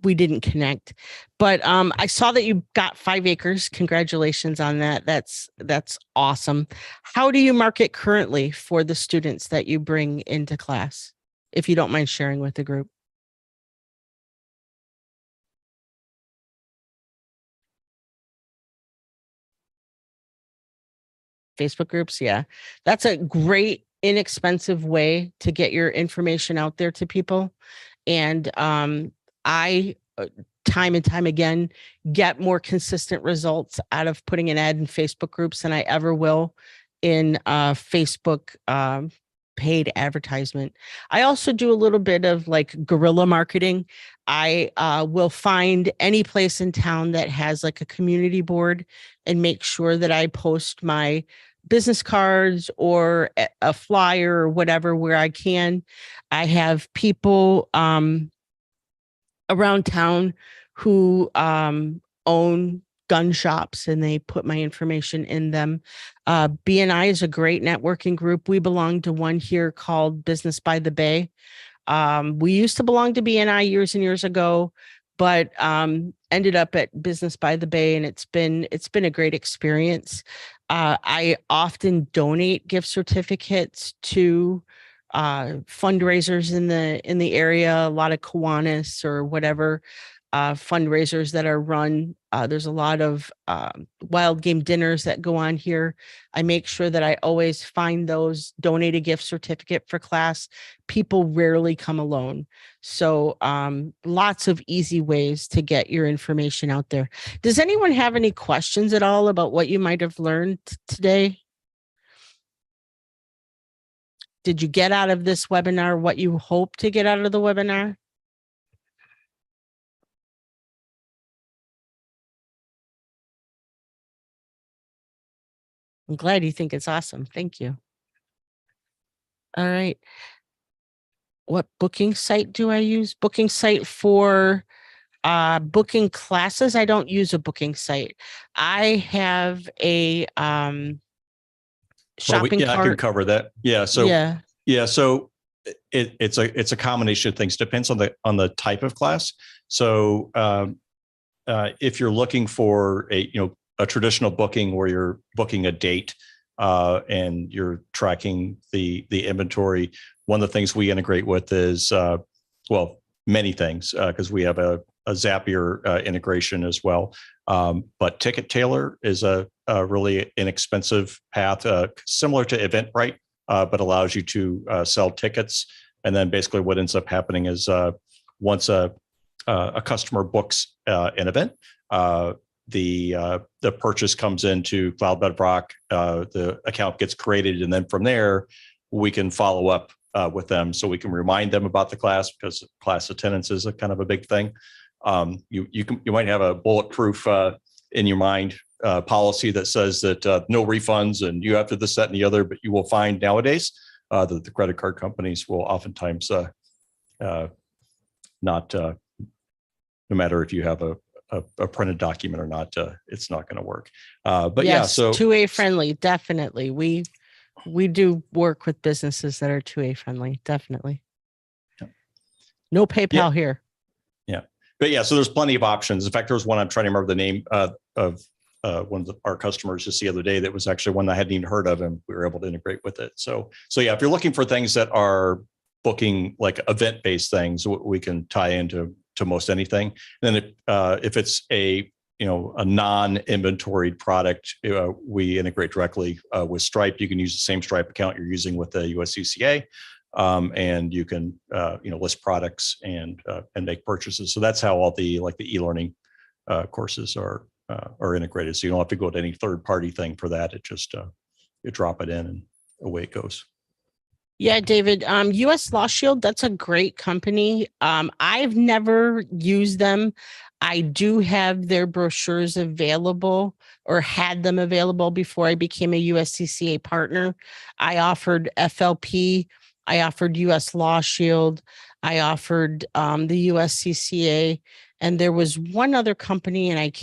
We didn't connect, but I saw that you got 5 acres. Congratulations on that. That's awesome. How do you market currently for the students that you bring into class, if you don't mind sharing with the group? Facebook groups. Yeah, that's a great, inexpensive way to get your information out there to people. And time and time again, get more consistent results out of putting an ad in Facebook groups than I ever will in Facebook paid advertisement. I also do a little bit of like guerrilla marketing. I will find any place in town that has like a community board and make sure that I post my business cards or a flyer or whatever where I can. I have people around town who own gun shops and they put my information in them. BNI is a great networking group. We belong to one here called Business by the Bay. We used to belong to BNI years and years ago, but ended up at Business by the Bay, and it's been a great experience. I often donate gift certificates to fundraisers in the area, a lot of Kiwanis or whatever fundraisers that are run. There's a lot of wild game dinners that go on here. I make sure that I always find those, donate a gift certificate for class. People rarely come alone. So lots of easy ways to get your information out there. Does anyone have any questions at all about what you might have learned today? Did you get out of this webinar what you hope to get out of the webinar? I'm glad you think it's awesome. Thank you. All right. What booking site do I use? Booking site for booking classes. I don't use a booking site. I have a shopping I can cart. cover that. Yeah. So so it's a combination of things. Depends on the type of class. So if you're looking for a traditional booking where you're booking a date and you're tracking the inventory, one of the things we integrate with is many things because we have a Zapier integration as well. But TicketTailer is a really inexpensive path, similar to Eventbrite, but allows you to sell tickets. And then basically what ends up happening is once a customer books an event, the purchase comes into Cloud Bedrock, the account gets created, and then from there we can follow up with them, so we can remind them about the class because class attendance is a kind of a big thing. You might have a bulletproof in your mind policy that says that no refunds and you have to this, that, and the other, but you will find nowadays that the credit card companies will oftentimes not, no matter if you have a printed document or not, it's not going to work. But yes, so 2A friendly, definitely. We do work with businesses that are 2A friendly, definitely. Yeah. No PayPal here. Yeah, but so there's plenty of options. In fact, there was one, I'm trying to remember the name of one of our customers just the other day that was actually one I hadn't even heard of, and we were able to integrate with it. So if you're looking for things that are booking like event-based things, we can tie into most anything. And then if it's a non-inventoried product, we integrate directly with Stripe. You can use the same Stripe account you're using with the USCCA, and you can list products and make purchases. So that's how all the e-learning courses are integrated. So you don't have to go to any third-party thing for that. It just you drop it in and away it goes. Yeah, David, US Law Shield, that's a great company. I've never used them. I do have their brochures available, or had them available before I became a USCCA partner. I offered FLP, I offered US Law Shield, I offered the USCCA, and there was one other company, and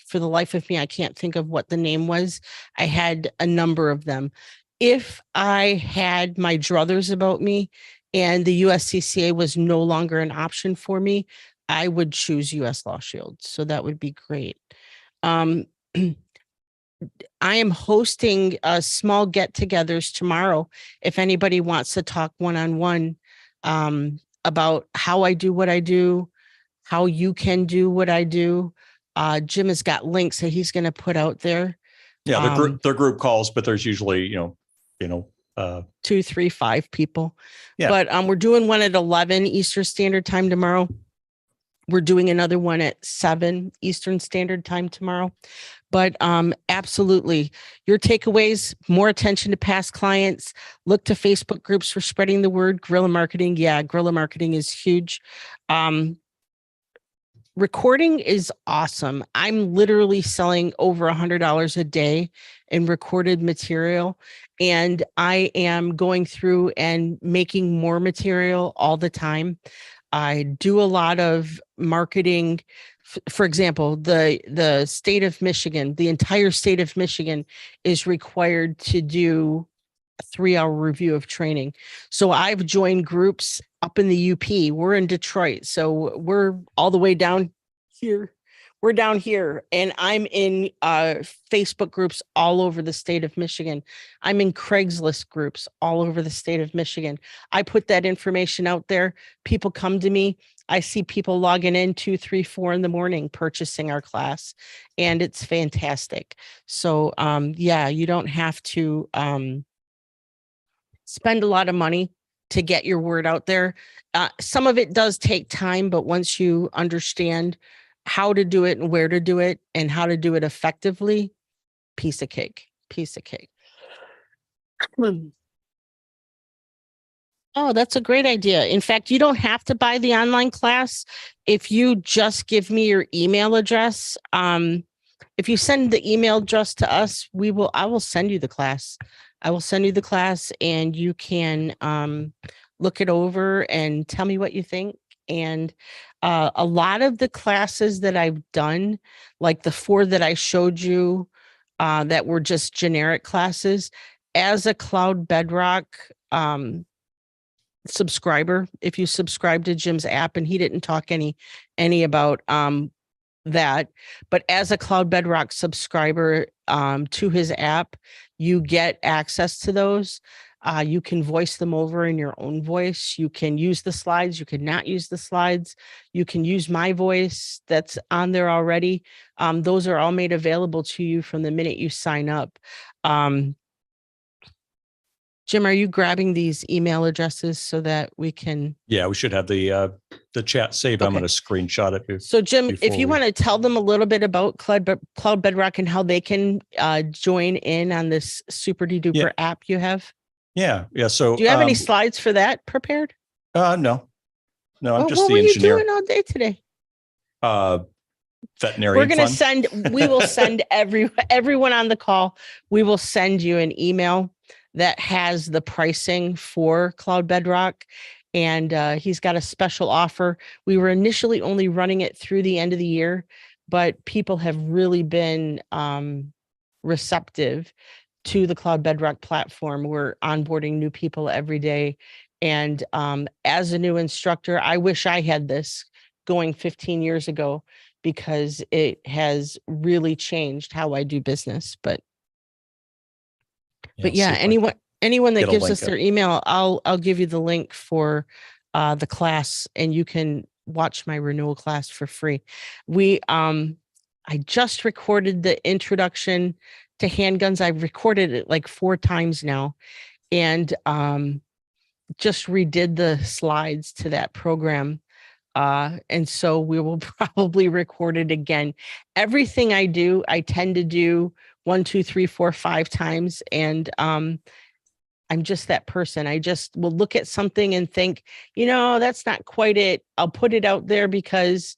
for the life of me, I can't think of what the name was. I had a number of them. If I had my druthers about me and the USCCA was no longer an option for me, I would choose US Law Shield. So that would be great. I am hosting small get-togethers tomorrow. If anybody wants to talk one-on-one about how I do what I do, how you can do what I do. Jim has got links that he's going to put out there. Yeah, they're group calls, but there's usually 2, 3, 5 people. Yeah. But we're doing one at 11 Eastern Standard Time tomorrow. We're doing another one at 7 Eastern Standard Time tomorrow. But absolutely, your takeaways, more attention to past clients, look to Facebook groups for spreading the word, guerrilla marketing. Yeah, guerrilla marketing is huge. Recording is awesome. I'm literally selling over $100 a day in recorded material. And I am going through and making more material all the time. I do a lot of marketing. For example, the state of Michigan, the entire state of Michigan is required to do a 3-hour review of training. So I've joined groups up in the UP. We're in Detroit. So we're all the way down here. We're down here, and I'm in Facebook groups all over the state of Michigan. I'm in Craigslist groups all over the state of Michigan. I put that information out there. People come to me. I see people logging in 2, 3, 4 in the morning, purchasing our class, and it's fantastic. So yeah, you don't have to spend a lot of money to get your word out there. Some of it does take time, but once you understand how to do it and where to do it and how to do it effectively, piece of cake. Oh, that's a great idea. In fact, you don't have to buy the online class. If you just give me your email address, if you send the email address to us, I will send you the class. I will send you the class, and you can look it over and tell me what you think. And a lot of the classes that I've done, like the 4 that I showed you that were just generic classes, as a Cloud Bedrock subscriber, if you subscribe to Jim's app, and he didn't talk any about that, but as a Cloud Bedrock subscriber to his app, you get access to those. You can voice them over in your own voice. You can use the slides. You can not use the slides. You can use my voice that's on there already. Those are all made available to you from the minute you sign up. Jim, are you grabbing these email addresses so that we can? Yeah, we should have the chat saved. Okay. I'm going to screenshot it. So Jim, if you want to tell them a little bit about Cloud Bedrock and how they can join in on this super duper app you have. Yeah. So do you have any slides for that prepared? No, I'm just the engineer. What were you doing all day today? Veterinary. We're going to we will send everyone on the call. We will send you an email that has the pricing for Cloud Bedrock. And he's got a special offer. We were initially only running it through the end of the year, but people have really been receptive to the Cloud Bedrock platform. We're onboarding new people every day. And as a new instructor, I wish I had this going 15 years ago, because it has really changed how I do business. But yeah, anyone that gives us their email, I'll give you the link for the class, and you can watch my renewal class for free. I just recorded the introduction to handguns. I've recorded it like 4 times now, and just redid the slides to that program. And so we will probably record it again. Everything I do, I tend to do 1, 2, 3, 4, 5 times. And I'm just that person. I just will look at something and think, that's not quite it. I'll put it out there because,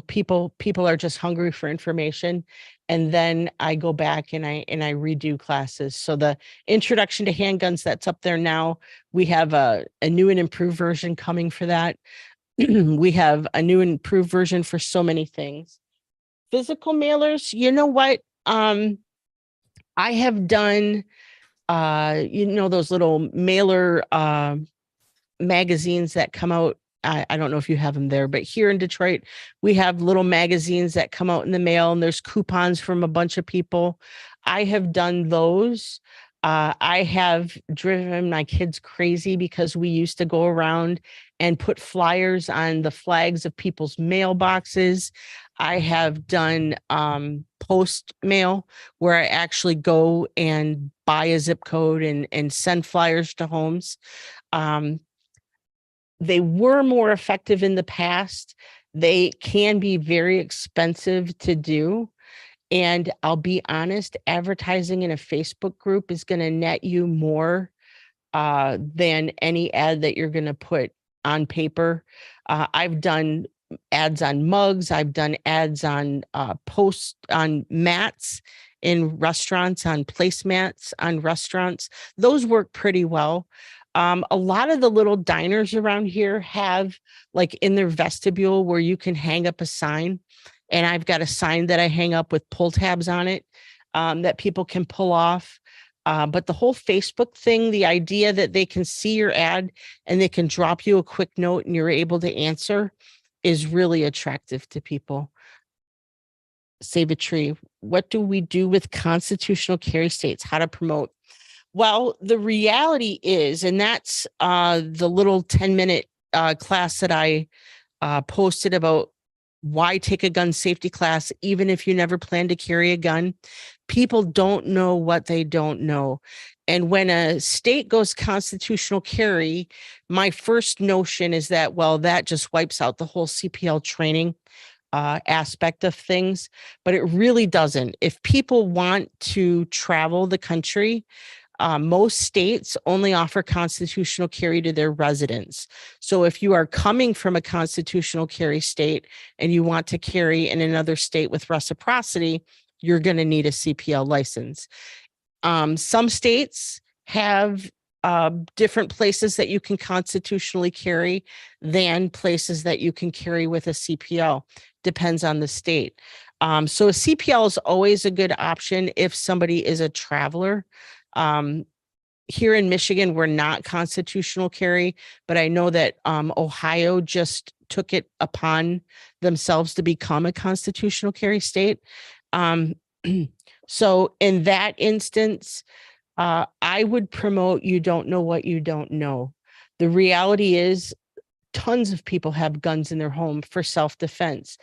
people are just hungry for information. And then I go back and I redo classes. So the introduction to handguns, that's up there now. We have a new and improved version coming for that. We have a new and improved version for so many things. Physical mailers, you know what? I have done, those little mailer magazines that come out. I don't know if you have them there, but here in Detroit, we have little magazines that come out in the mail, and there's coupons from a bunch of people. I have done those. I have driven my kids crazy because we used to go around and put flyers on the flags of people's mailboxes. I have done post mail, where I actually go and buy a zip code and send flyers to homes. They were more effective in the past. They can be very expensive to do. And I'll be honest, advertising in a Facebook group is going to net you more than any ad that you're going to put on paper. I've done ads on mugs. I've done ads on posts on mats in restaurants, on placemats on restaurants. Those work pretty well. A lot of the little diners around here have, like, in their vestibule where you can hang up a sign. And I've got a sign that I hang up with pull tabs on it that people can pull off. But the whole Facebook thing, the idea that they can see your ad and they can drop you a quick note and you're able to answer, is really attractive to people. Save a tree. What do we do with constitutional carry states? How to promote? Well, the reality is, and that's the little 10-minute class that I posted about why take a gun safety class, even if you never plan to carry a gun. People don't know what they don't know. And when a state goes constitutional carry, my first notion is that, well, that just wipes out the whole CPL training aspect of things, but it really doesn't. If people want to travel the country, most states only offer constitutional carry to their residents. So if you are coming from a constitutional carry state and you want to carry in another state with reciprocity, you're going to need a CPL license. Some states have different places that you can constitutionally carry than places that you can carry with a CPL. Depends on the state. So a CPL is always a good option if somebody is a traveler. Here in Michigan, we're not constitutional carry, but I know that Ohio just took it upon themselves to become a constitutional carry state. So in that instance, I would promote you don't know what you don't know. The reality is, tons of people have guns in their home for self-defense.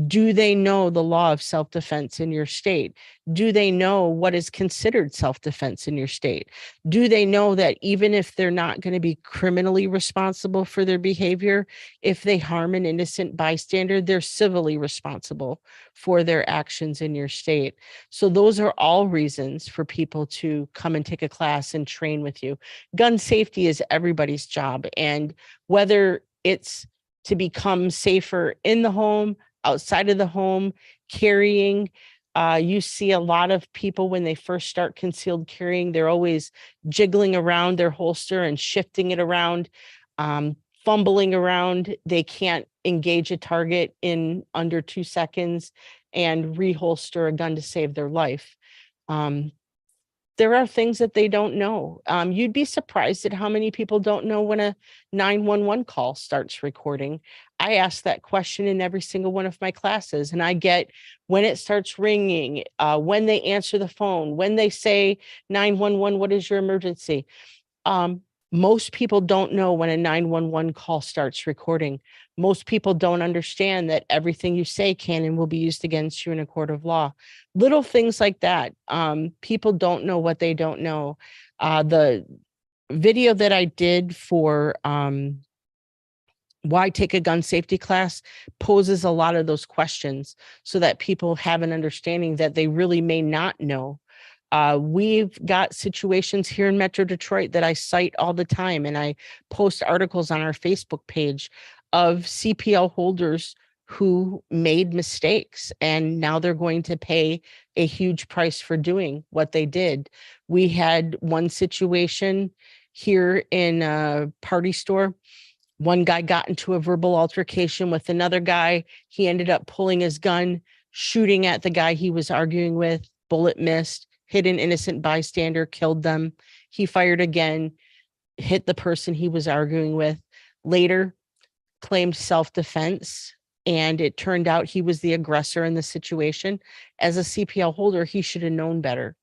Do they know the law of self-defense in your state? Do they know what is considered self-defense in your state? Do they know that even if they're not going to be criminally responsible for their behavior, if they harm an innocent bystander, they're civilly responsible for their actions in your state? So those are all reasons for people to come and take a class and train with you. Gun safety is everybody's job. And whether it's to become safer in the home, outside of the home, carrying. You see a lot of people when they first start concealed carrying, they're always jiggling around their holster and shifting it around, fumbling around. They can't engage a target in under 2 seconds and reholster a gun to save their life. There are things that they don't know. You'd be surprised at how many people don't know when a 911 call starts recording. I ask that question in every single one of my classes, and I get when it starts ringing, when they answer the phone, when they say 911, what is your emergency? Most people don't know when a 911 call starts recording. Most people don't understand that everything you say can and will be used against you in a court of law. Little things like that. People don't know what they don't know. The video that I did for why take a gun safety class poses a lot of those questions so that people have an understanding that they really may not know. We've got situations here in Metro Detroit that I cite all the time, and I post articles on our Facebook page of CPL holders who made mistakes, and now they're going to pay a huge price for doing what they did. We had one situation here in a party store. One guy got into a verbal altercation with another guy. He ended up pulling his gun, shooting at the guy he was arguing with. Bullet missed, hit an innocent bystander, killed them. He fired again, hit the person he was arguing with. Later, claimed self-defense, and it turned out he was the aggressor in the situation. As a CPL holder, he should have known better.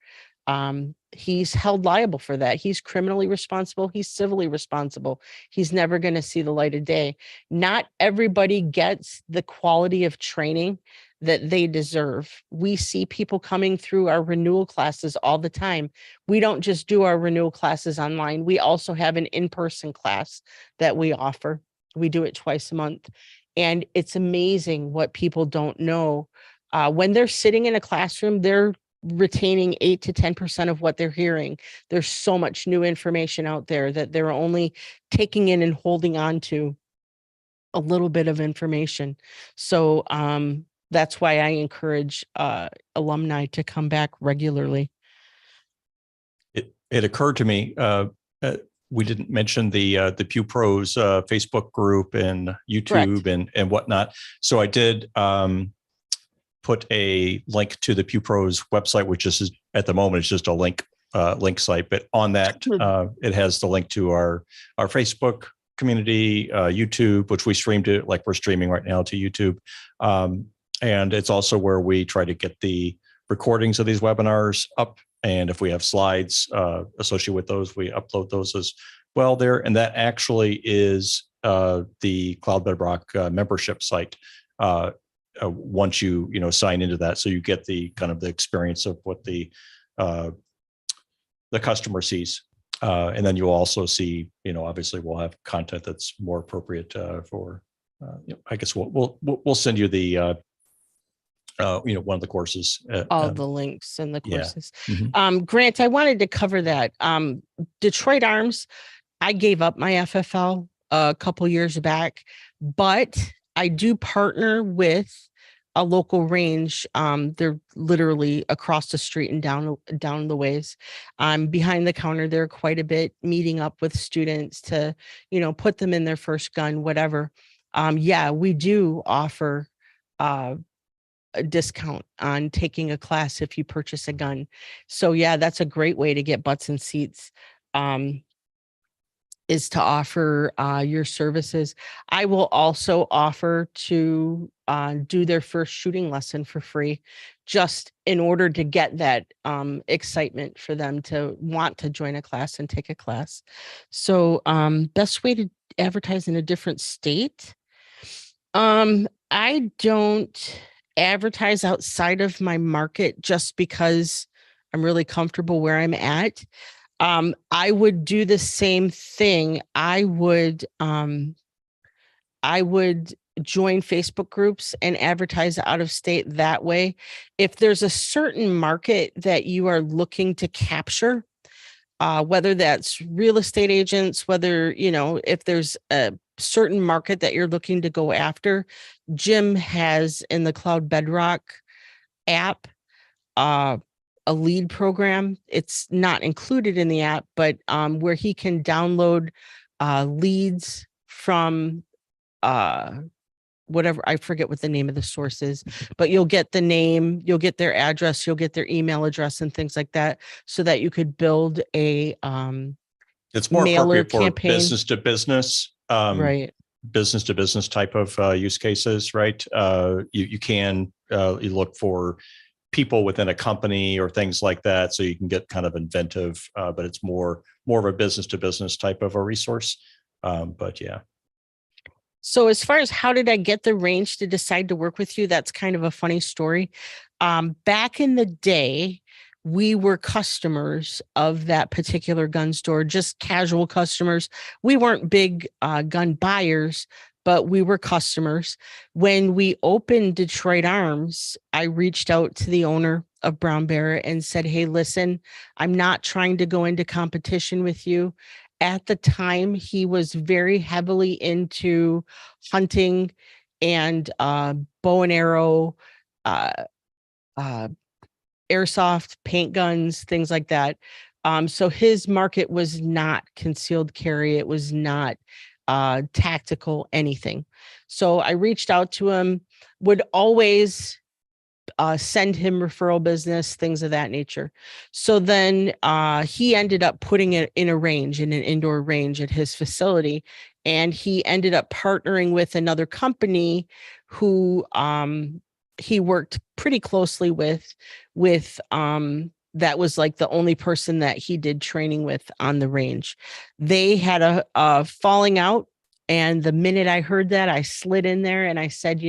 He's held liable for that. He's criminally responsible. He's civilly responsible. He's never going to see the light of day. Not everybody gets the quality of training that they deserve. We see people coming through our renewal classes all the time. We don't just do our renewal classes online. We also have an in-person class that we offer. We do it twice a month. And it's amazing what people don't know. When they're sitting in a classroom, they're retaining 8 to 10% of what they're hearing. There's so much new information out there that they're only taking in and holding on to a little bit of information. So that's why I encourage alumni to come back regularly. It occurred to me, we didn't mention the Pew Pros Facebook group and YouTube and whatnot. So I did put a link to the Pew Pros website, which is at the moment it's just a link site, but on that it has the link to our Facebook community, YouTube, which we streamed it, like we're streaming right now to YouTube, and it's also where we try to get the recordings of these webinars up. And if we have slides associated with those, we upload those as well there. And that actually is the Cloud Bedrock membership site. Once you sign into that, so you get the kind of the experience of what the customer sees, and then you'll also see, obviously we'll have content that's more appropriate for. I guess we'll send you the. One of the courses. All the links and the courses. Yeah. Mm-hmm. Grant, I wanted to cover that. Detroit Arms, I gave up my FFL a couple years back, but I do partner with a local range. They're literally across the street and down the ways. I'm behind the counter there quite a bit, meeting up with students to, put them in their first gun, whatever. We do offer a discount on taking a class if you purchase a gun. So that's a great way to get butts in seats, is to offer your services. I will also offer to do their first shooting lesson for free, just in order to get that excitement for them to want to join a class and take a class. So best way to advertise in a different state. I don't advertise outside of my market just because I'm really comfortable where I'm at. I would do the same thing. I would join Facebook groups and advertise out of state that way. If there's a certain market that you are looking to capture, whether that's real estate agents, whether, if there's a certain market that you're looking to go after, Jim has in the Cloud Bedrock app a lead program. It's not included in the app, but where he can download leads from whatever, I forget what the name of the source is, but you'll get the name, you'll get their address, you'll get their email address and things like that, so that you could build a it's more appropriate for campaign. Business to business, right? Business to business type of use cases, right? You can you look for people within a company or things like that, so you can get kind of inventive, but it's more of a business to business type of a resource. But yeah. So as far as how did I get the range to decide to work with you, that's kind of a funny story. Back in the day, we were customers of that particular gun store, just casual customers. We weren't big gun buyers, but we were customers. When we opened Detroit Arms, I reached out to the owner of Brown Bear and said, hey, listen, I'm not trying to go into competition with you. At the time, he was very heavily into hunting and bow and arrow, airsoft, paint guns, things like that. So his market was not concealed carry. It was not tactical, anything. So I reached out to him, would always send him referral business, things of that nature. So then he ended up putting it in a range, in an indoor range at his facility. And he ended up partnering with another company who he worked pretty closely with that was like the only person that he did training with on the range. They had a falling out. And the minute I heard that, I slid in there and I said,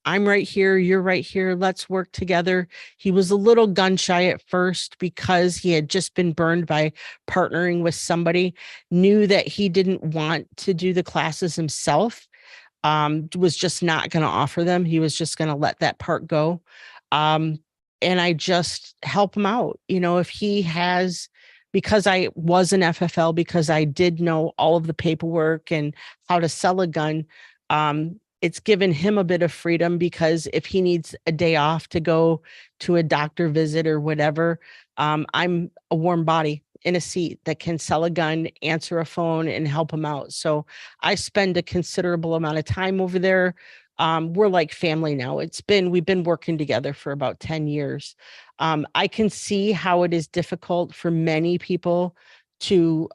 I'm right here. You're right here. Let's work together. He was a little gun shy at first because he had just been burned by partnering with somebody, knew that he didn't want to do the classes himself. was just not going to offer them. He was just going to let that part go. And I just help him out. If he has, because I was an FFL, because I did know all of the paperwork and how to sell a gun, it's given him a bit of freedom, because if he needs a day off to go to a doctor visit or whatever, I'm a warm body in a seat that can sell a gun, answer a phone, and help him out. So I spend a considerable amount of time over there. We're like family now. We've been working together for about 10 years. I can see how it is difficult for many people to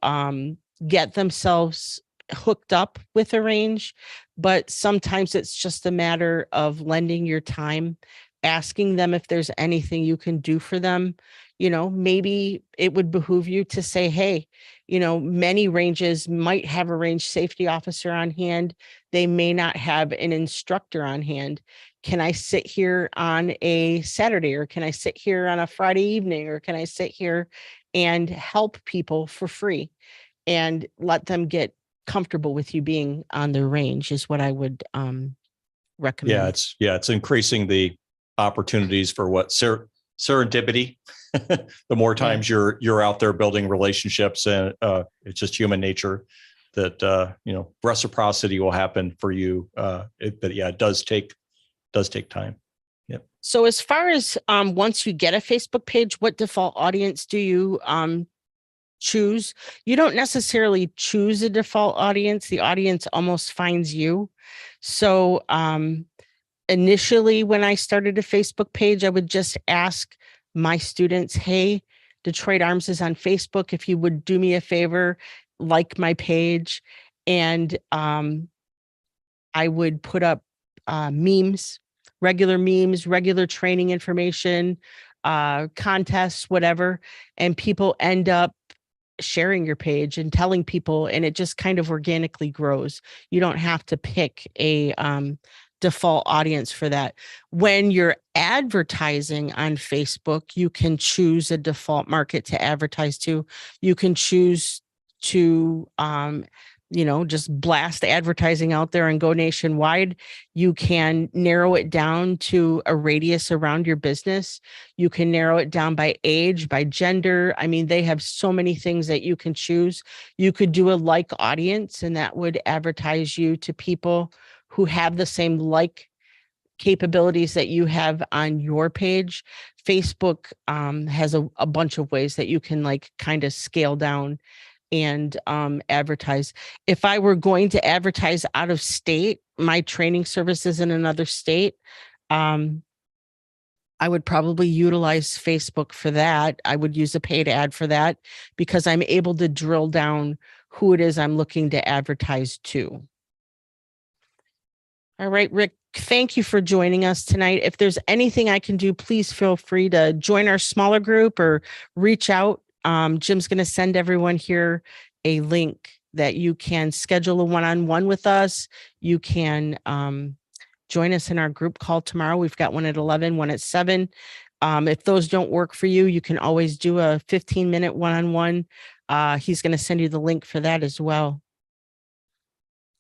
get themselves hooked up with a range, but sometimes it's just a matter of lending your time, asking them if there's anything you can do for them. Maybe it would behoove you to say, hey, many ranges might have a range safety officer on hand. They may not have an instructor on hand. Can I sit here on a Saturday, or can I sit here on a Friday evening, or can I sit here and help people for free and let them get comfortable with you being on their range, is what I would recommend. It's increasing the opportunities for what serendipity. The more times you're out there building relationships, and it's just human nature that reciprocity will happen for you. It does take time. Yep. So as far as once you get a Facebook page, what default audience do you choose? You don't necessarily choose a default audience. The audience almost finds you. So initially, when I started a Facebook page, I would just ask my students, hey, Detroit Arms is on Facebook. If you would do me a favor, like my page. And I would put up memes, regular training information, contests, whatever. And people end up sharing your page and telling people, and it just kind of organically grows. You don't have to pick a default audience for that. When you're advertising on Facebook, you can choose a default market to advertise to. You can choose to just blast advertising out there and go nationwide. You can narrow it down to a radius around your business. You can narrow it down by age, by gender. I mean, they have so many things that you can choose. You could do a like audience, and that would advertise you to people who have the same like capabilities that you have on your page. Facebook has a bunch of ways that you can kind of scale down and advertise. If I were going to advertise out of state, my training services in another state, I would probably utilize Facebook for that. I would use a paid ad for that, because I'm able to drill down who it is I'm looking to advertise to. All right, Rick, thank you for joining us tonight. If there's anything I can do, please feel free to join our smaller group or reach out. Jim's going to send everyone here a link that you can schedule a one-on-one with us. You can join us in our group call tomorrow. We've got one at 11, one at 7. If those don't work for you, you can always do a 15-minute one-on-one. He's going to send you the link for that as well.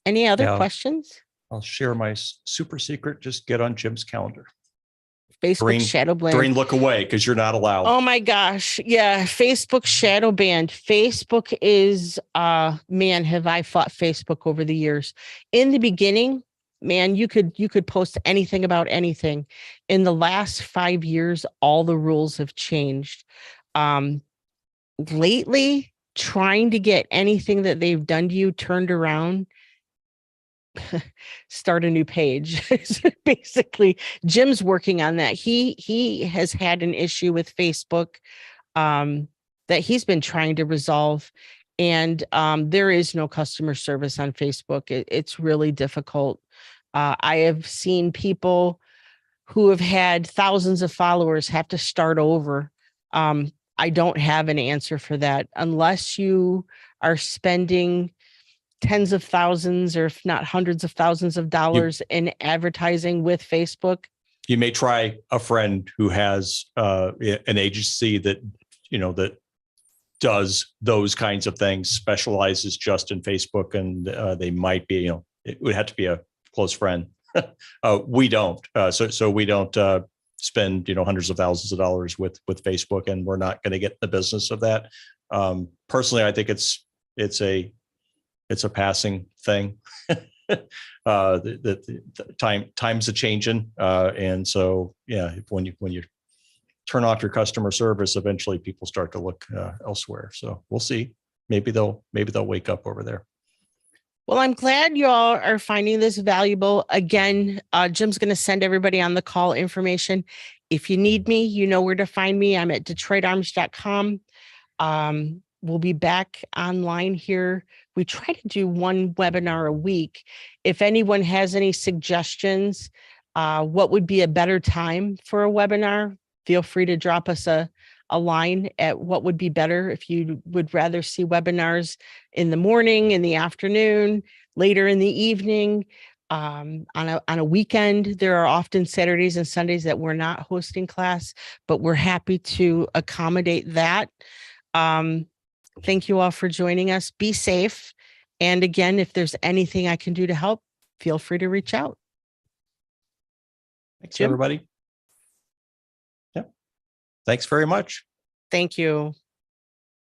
Any other questions? I'll share my super secret. Just get on Jim's calendar. Facebook shadow ban. Doreen, look away, because you're not allowed. Oh my gosh. Yeah. Facebook shadow banned. Facebook is, man, have I fought Facebook over the years. In the beginning, man, you could post anything about anything. In the last 5 years, all the rules have changed. Lately, trying to get anything that they've done to you turned around, start a new page. Basically, Jim's working on that. He has had an issue with Facebook that he's been trying to resolve, and there is no customer service on Facebook. It's really difficult. I have seen people who have had thousands of followers have to start over. I don't have an answer for that unless you are spending tens of thousands, or if not hundreds of thousands of dollars in advertising with Facebook. You may try a friend who has an agency that does those kinds of things, specializes just in Facebook, and they might be, it would have to be a close friend. We don't. So we don't spend, hundreds of thousands of dollars with Facebook, and we're not going to get in the business of that. Personally, I think it's a passing thing. The times are changing, and so when you turn off your customer service, eventually people start to look elsewhere. So we'll see. Maybe they'll wake up over there. Well, I'm glad you all are finding this valuable. Again, Jim's going to send everybody on the call information. If you need me, you know where to find me. I'm at DetroitArms.com. We'll be back online here. We try to do one webinar a week. If anyone has any suggestions, what would be a better time for a webinar, feel free to drop us a line at what would be better. If you would rather see webinars in the morning, in the afternoon, later in the evening, on a weekend. There are often Saturdays and Sundays that we're not hosting class, but we're happy to accommodate that. Thank you all for joining us. Be safe. And again, if there's anything I can do to help, feel free to reach out. Thanks, Jim? everybody. Yep. Thanks very much. Thank you.